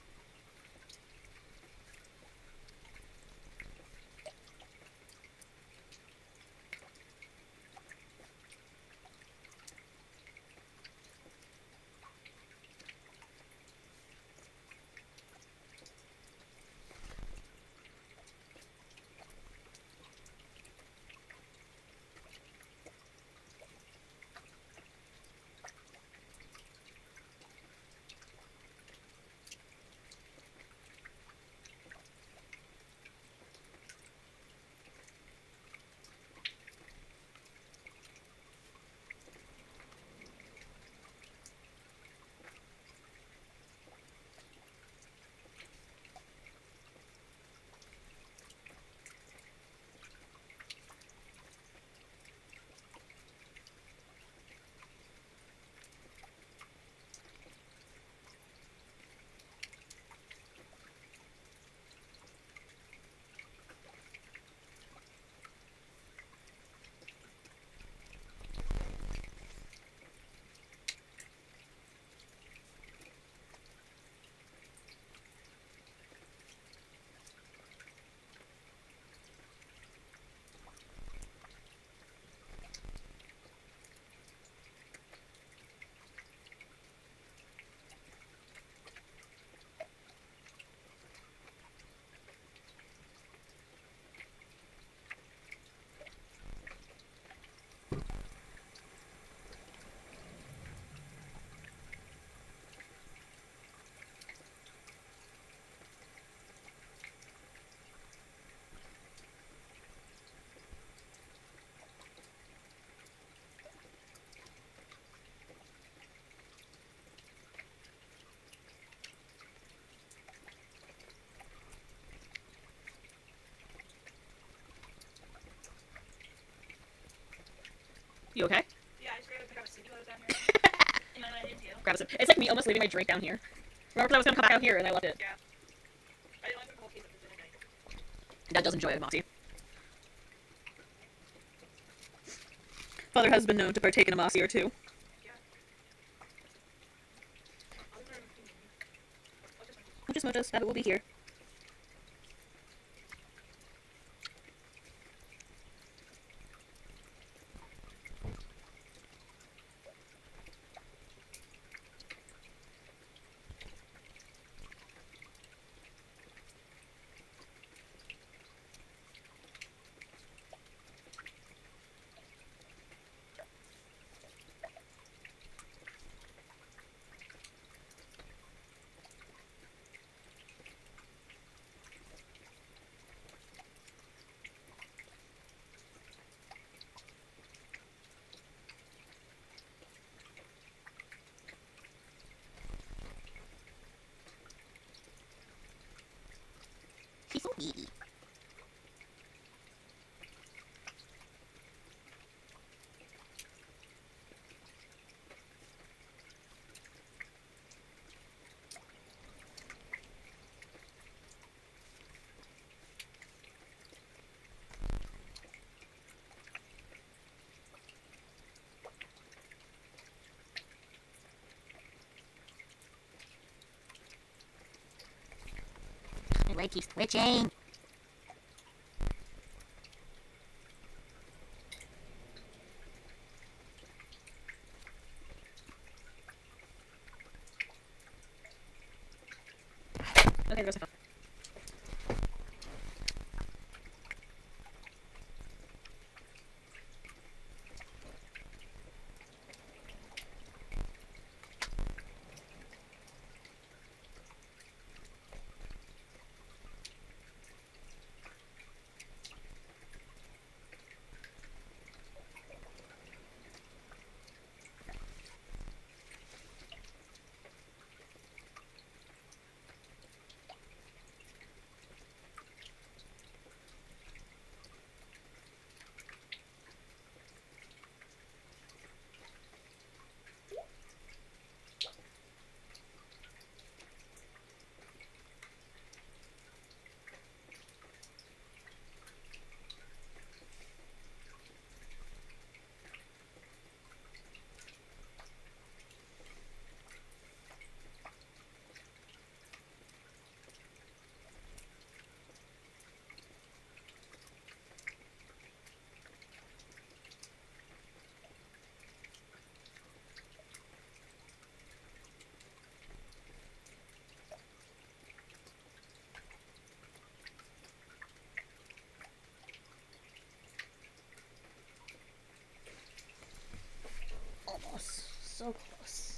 You okay? Yeah, I just grabbed a pick up a sticky down here. And then I did too. Grab a sip. It's like me almost leaving my drink down here. Remember, 'cause I was gonna come back out here and I left it. Yeah. I didn't want to put the whole case up the dinner. Dad does enjoy it, Moxie. Father has been known to partake in a Moxie or two. Yeah. Just muchos. Abbott will be here. She's so needy. My leg keeps twitching. Okay, there's a phone. Almost. So close.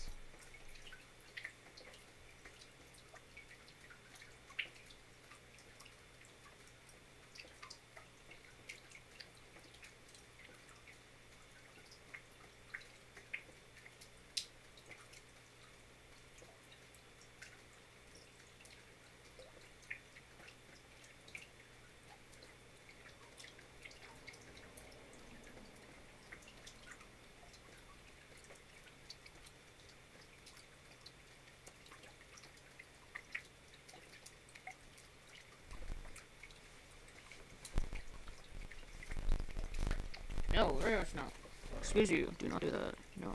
No, no. Excuse you. Do not do that. No.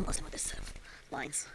almost done with this set of lines.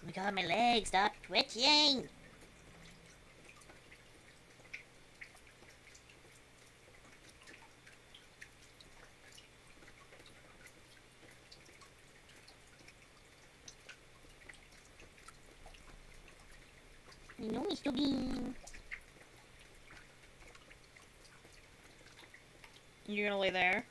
Oh my god, my leg, stop twitching! No, Mr. Bean. You're gonna lay there?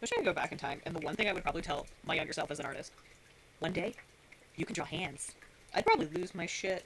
Wish I could go back in time, and the one thing I would probably tell my younger self as an artist: one day, you can draw hands. I'd probably lose my shit.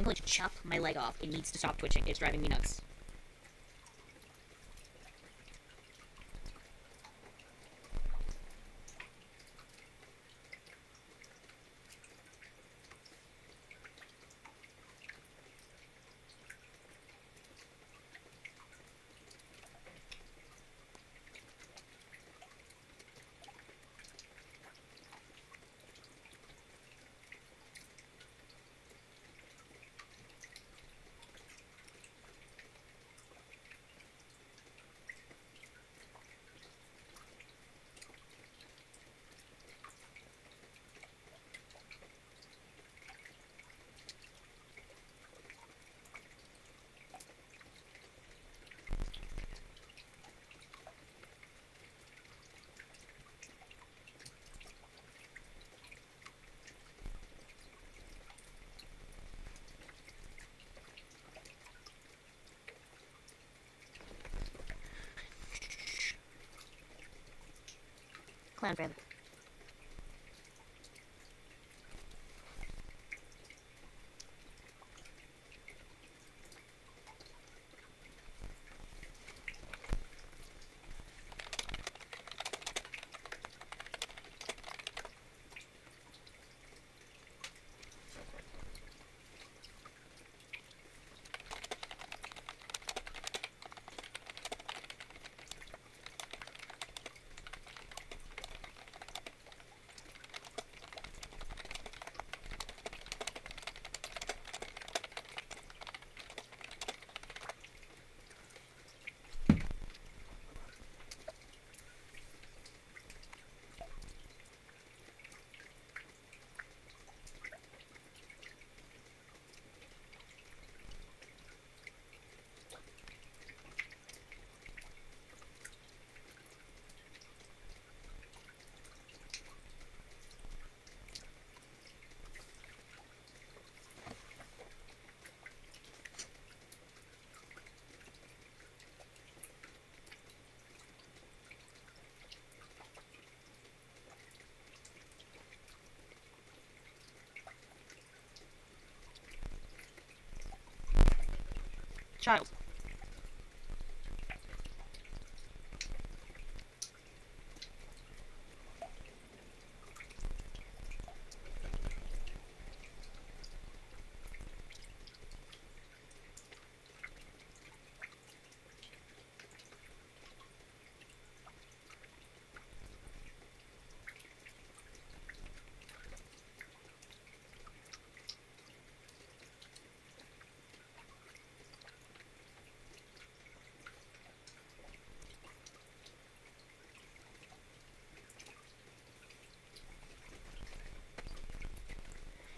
going to chop my leg off. It needs to stop twitching. It's driving me nuts. Clown forever. Child.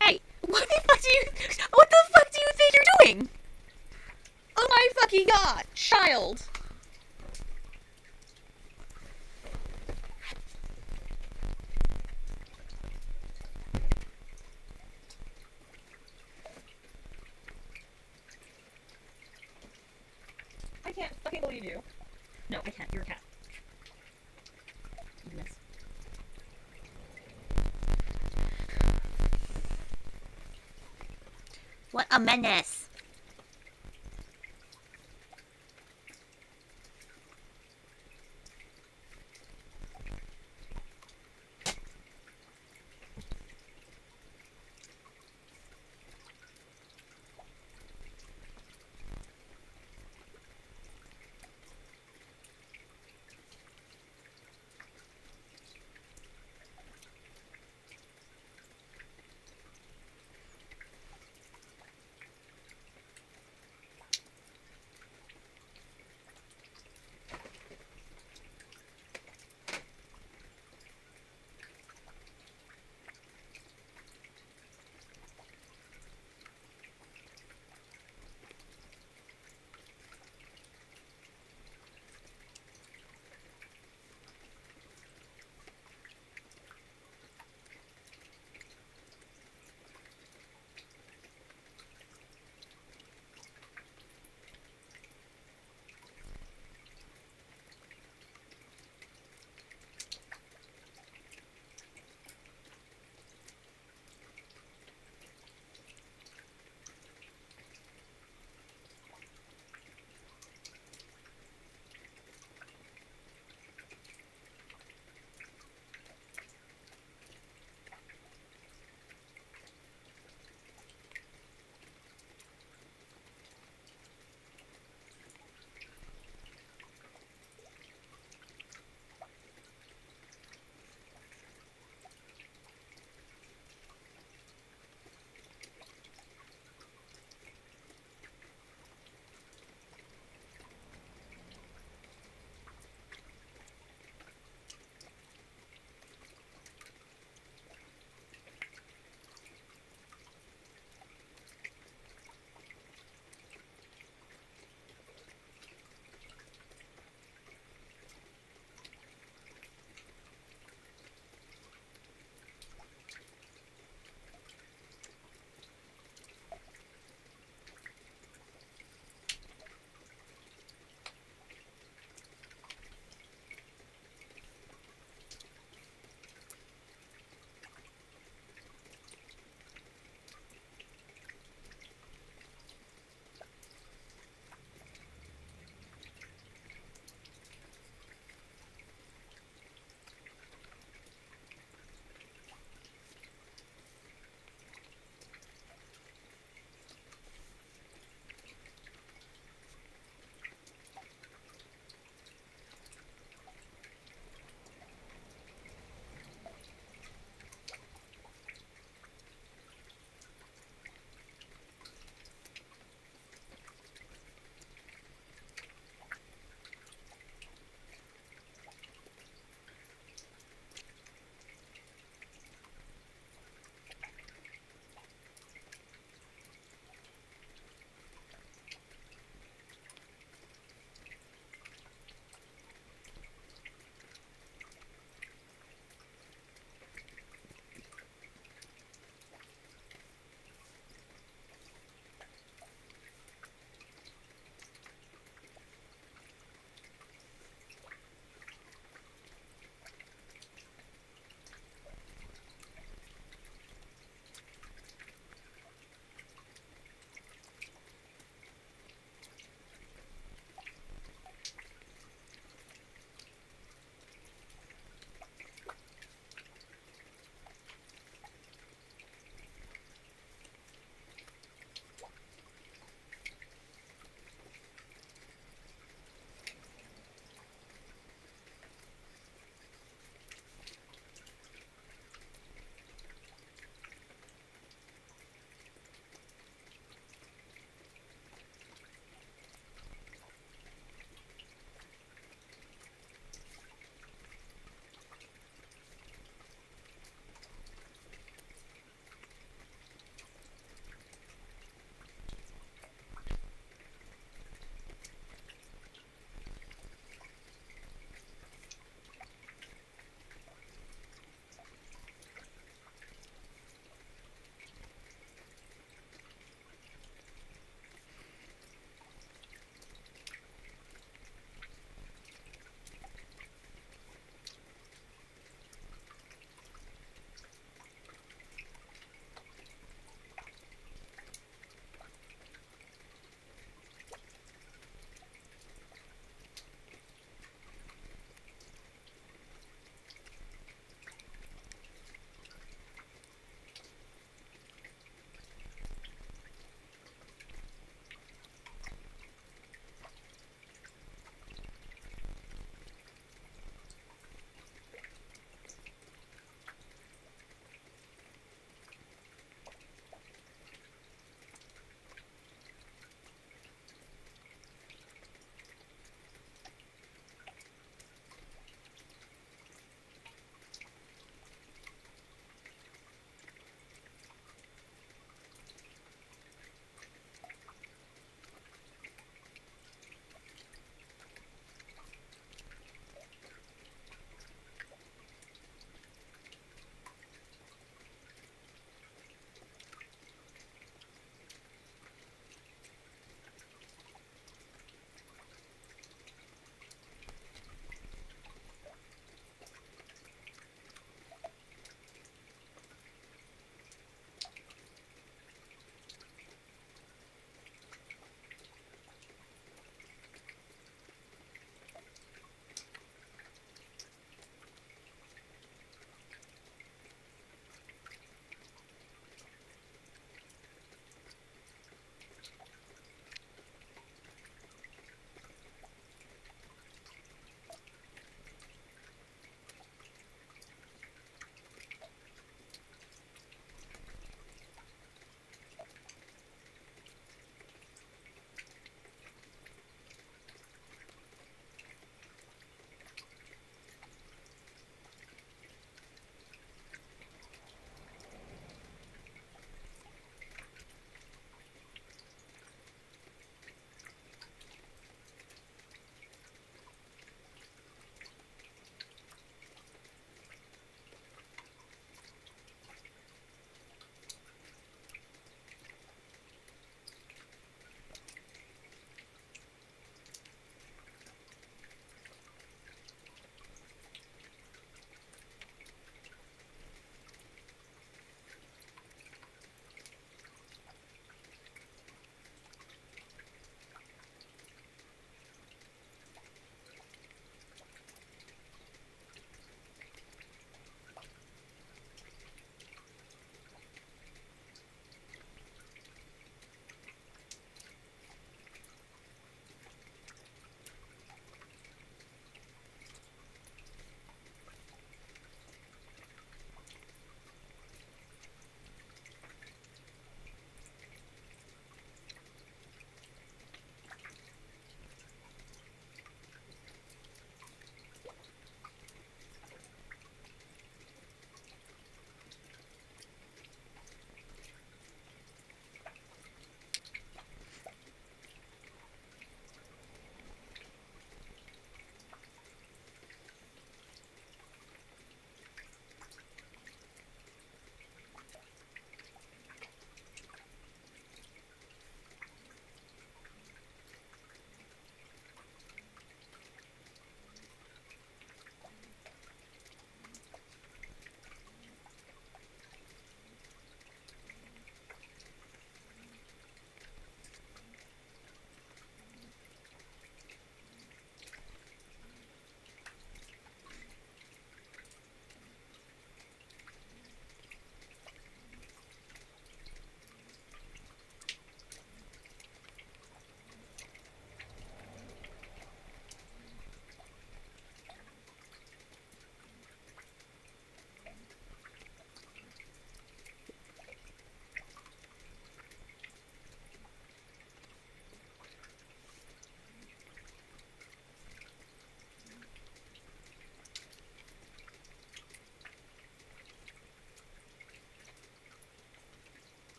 Hey, what the fuck do you think you're doing? Oh my fucking god, child. I can't fucking believe you. No, I can't. You're a cat. You miss. What a menace.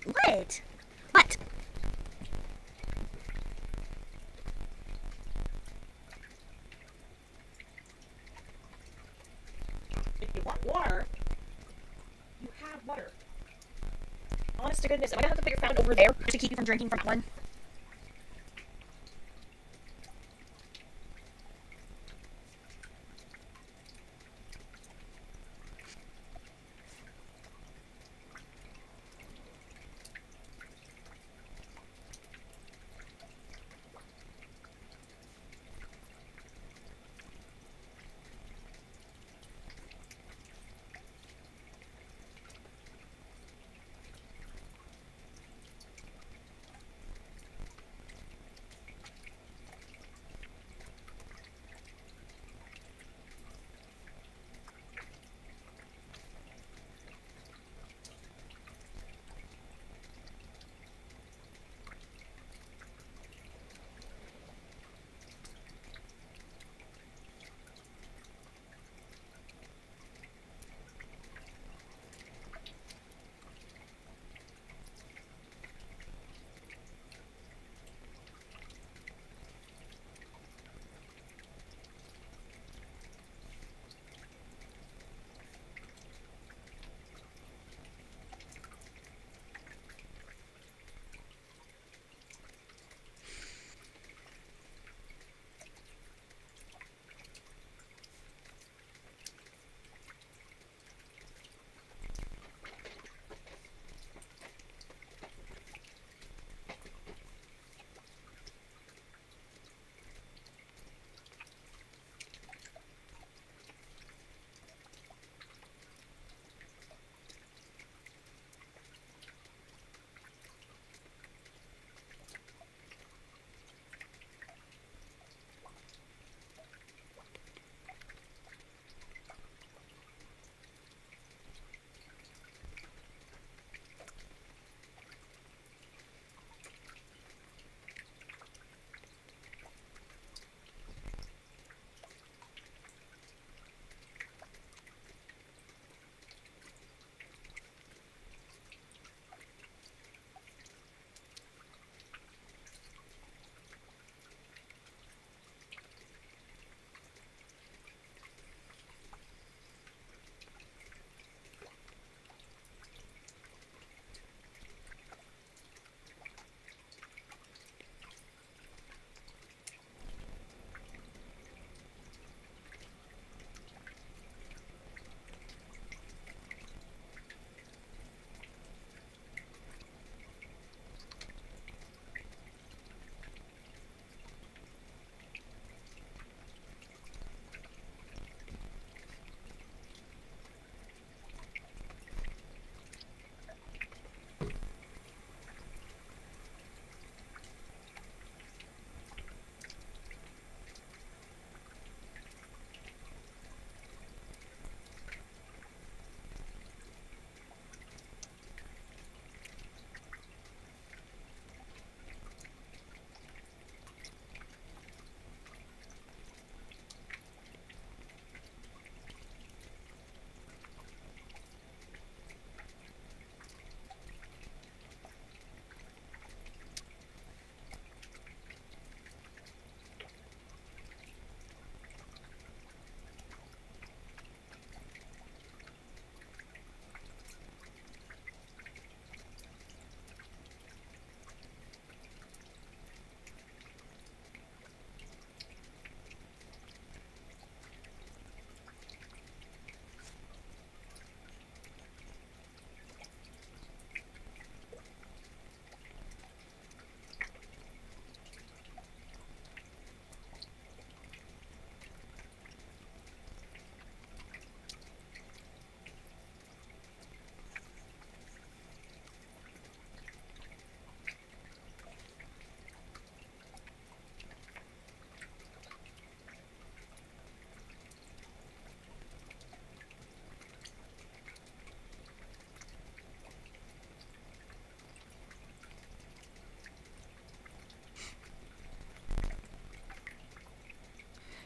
What? What? If you want water, you have water. Honest to goodness, am I gonna have to put your fountain over there to keep you from drinking from that one?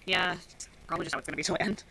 Yeah, probably just how it's gonna be till the end.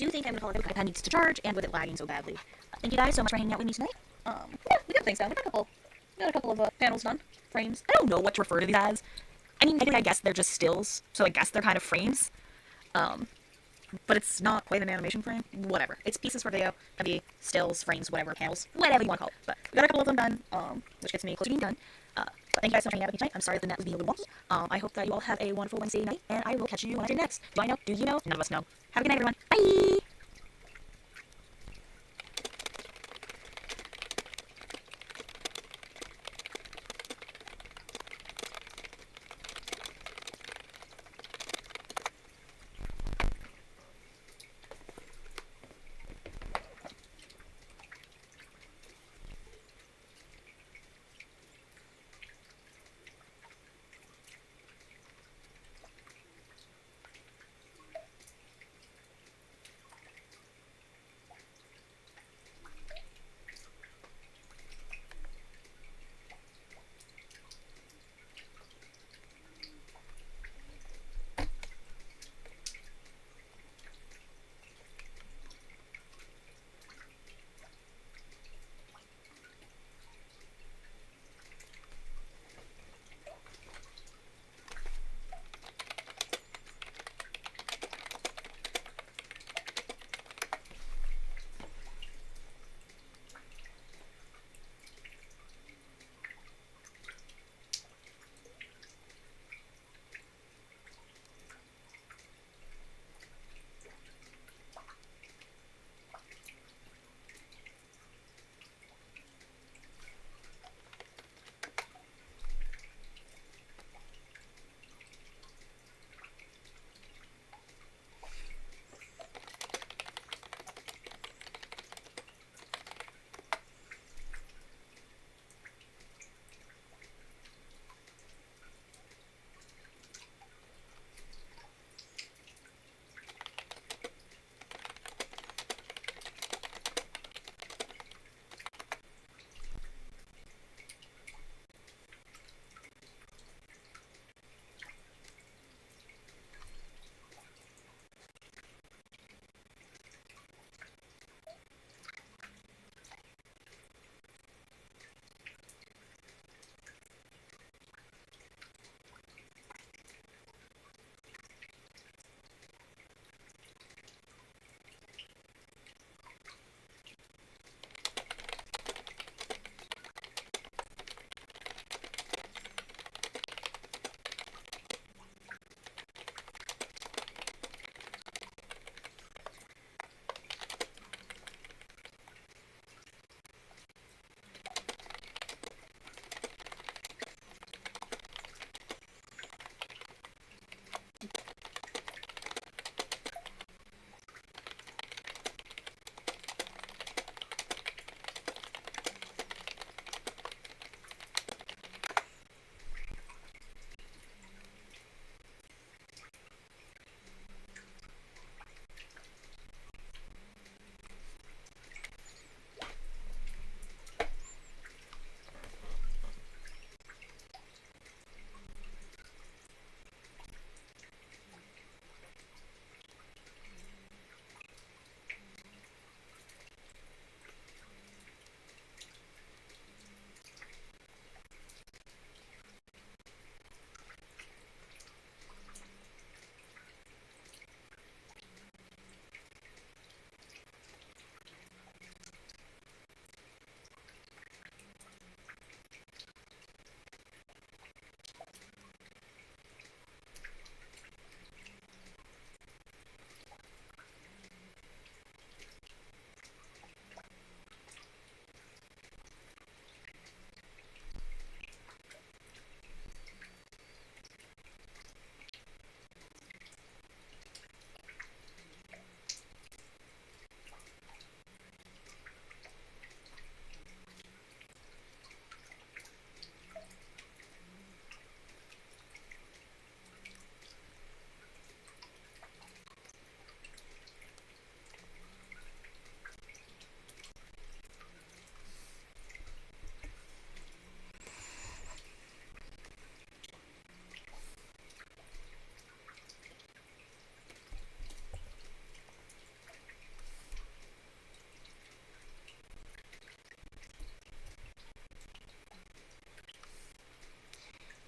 do think I'm gonna call it. iPad needs to charge, and with it lagging so badly. Thank you guys so much for hanging out with me tonight. Yeah, we got things done. We got a couple of panels done. Frames. I don't know what to refer to these as. I mean, I guess they're just stills, so I guess they're kind of frames. But it's not quite an animation frame. Whatever. It's pieces for video. Can be stills, frames, whatever, panels, whatever you want to call it. But we got a couple of them done, which gets me close to being done. But thank you guys so much for hanging out with me tonight. I'm sorry that the net was being a little wonky. I hope that you all have a wonderful Wednesday night, and I will catch you when I see you next. Do I know? Do you know? None of us know. Have a good night, everyone. Bye!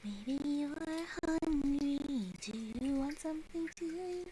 Maybe you're hungry. Do you want something to eat?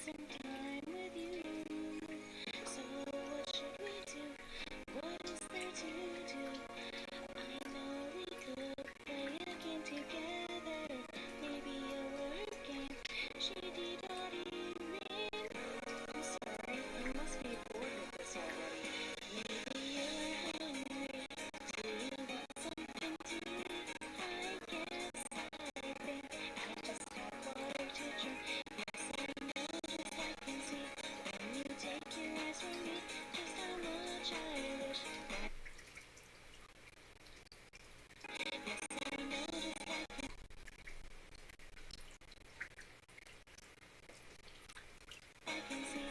some time with you. So what should we do? What is there to do? I know we could play a game together. Maybe a word game. Shitty-dotty-rin. I'm sorry, you must be bored with this already. Maybe you're hungry. Do you want something to eat? I guess I think I just have water to drink. Yes, I know just I can see when you take your eyes from me just how much I wish that. Yes, I know just I can see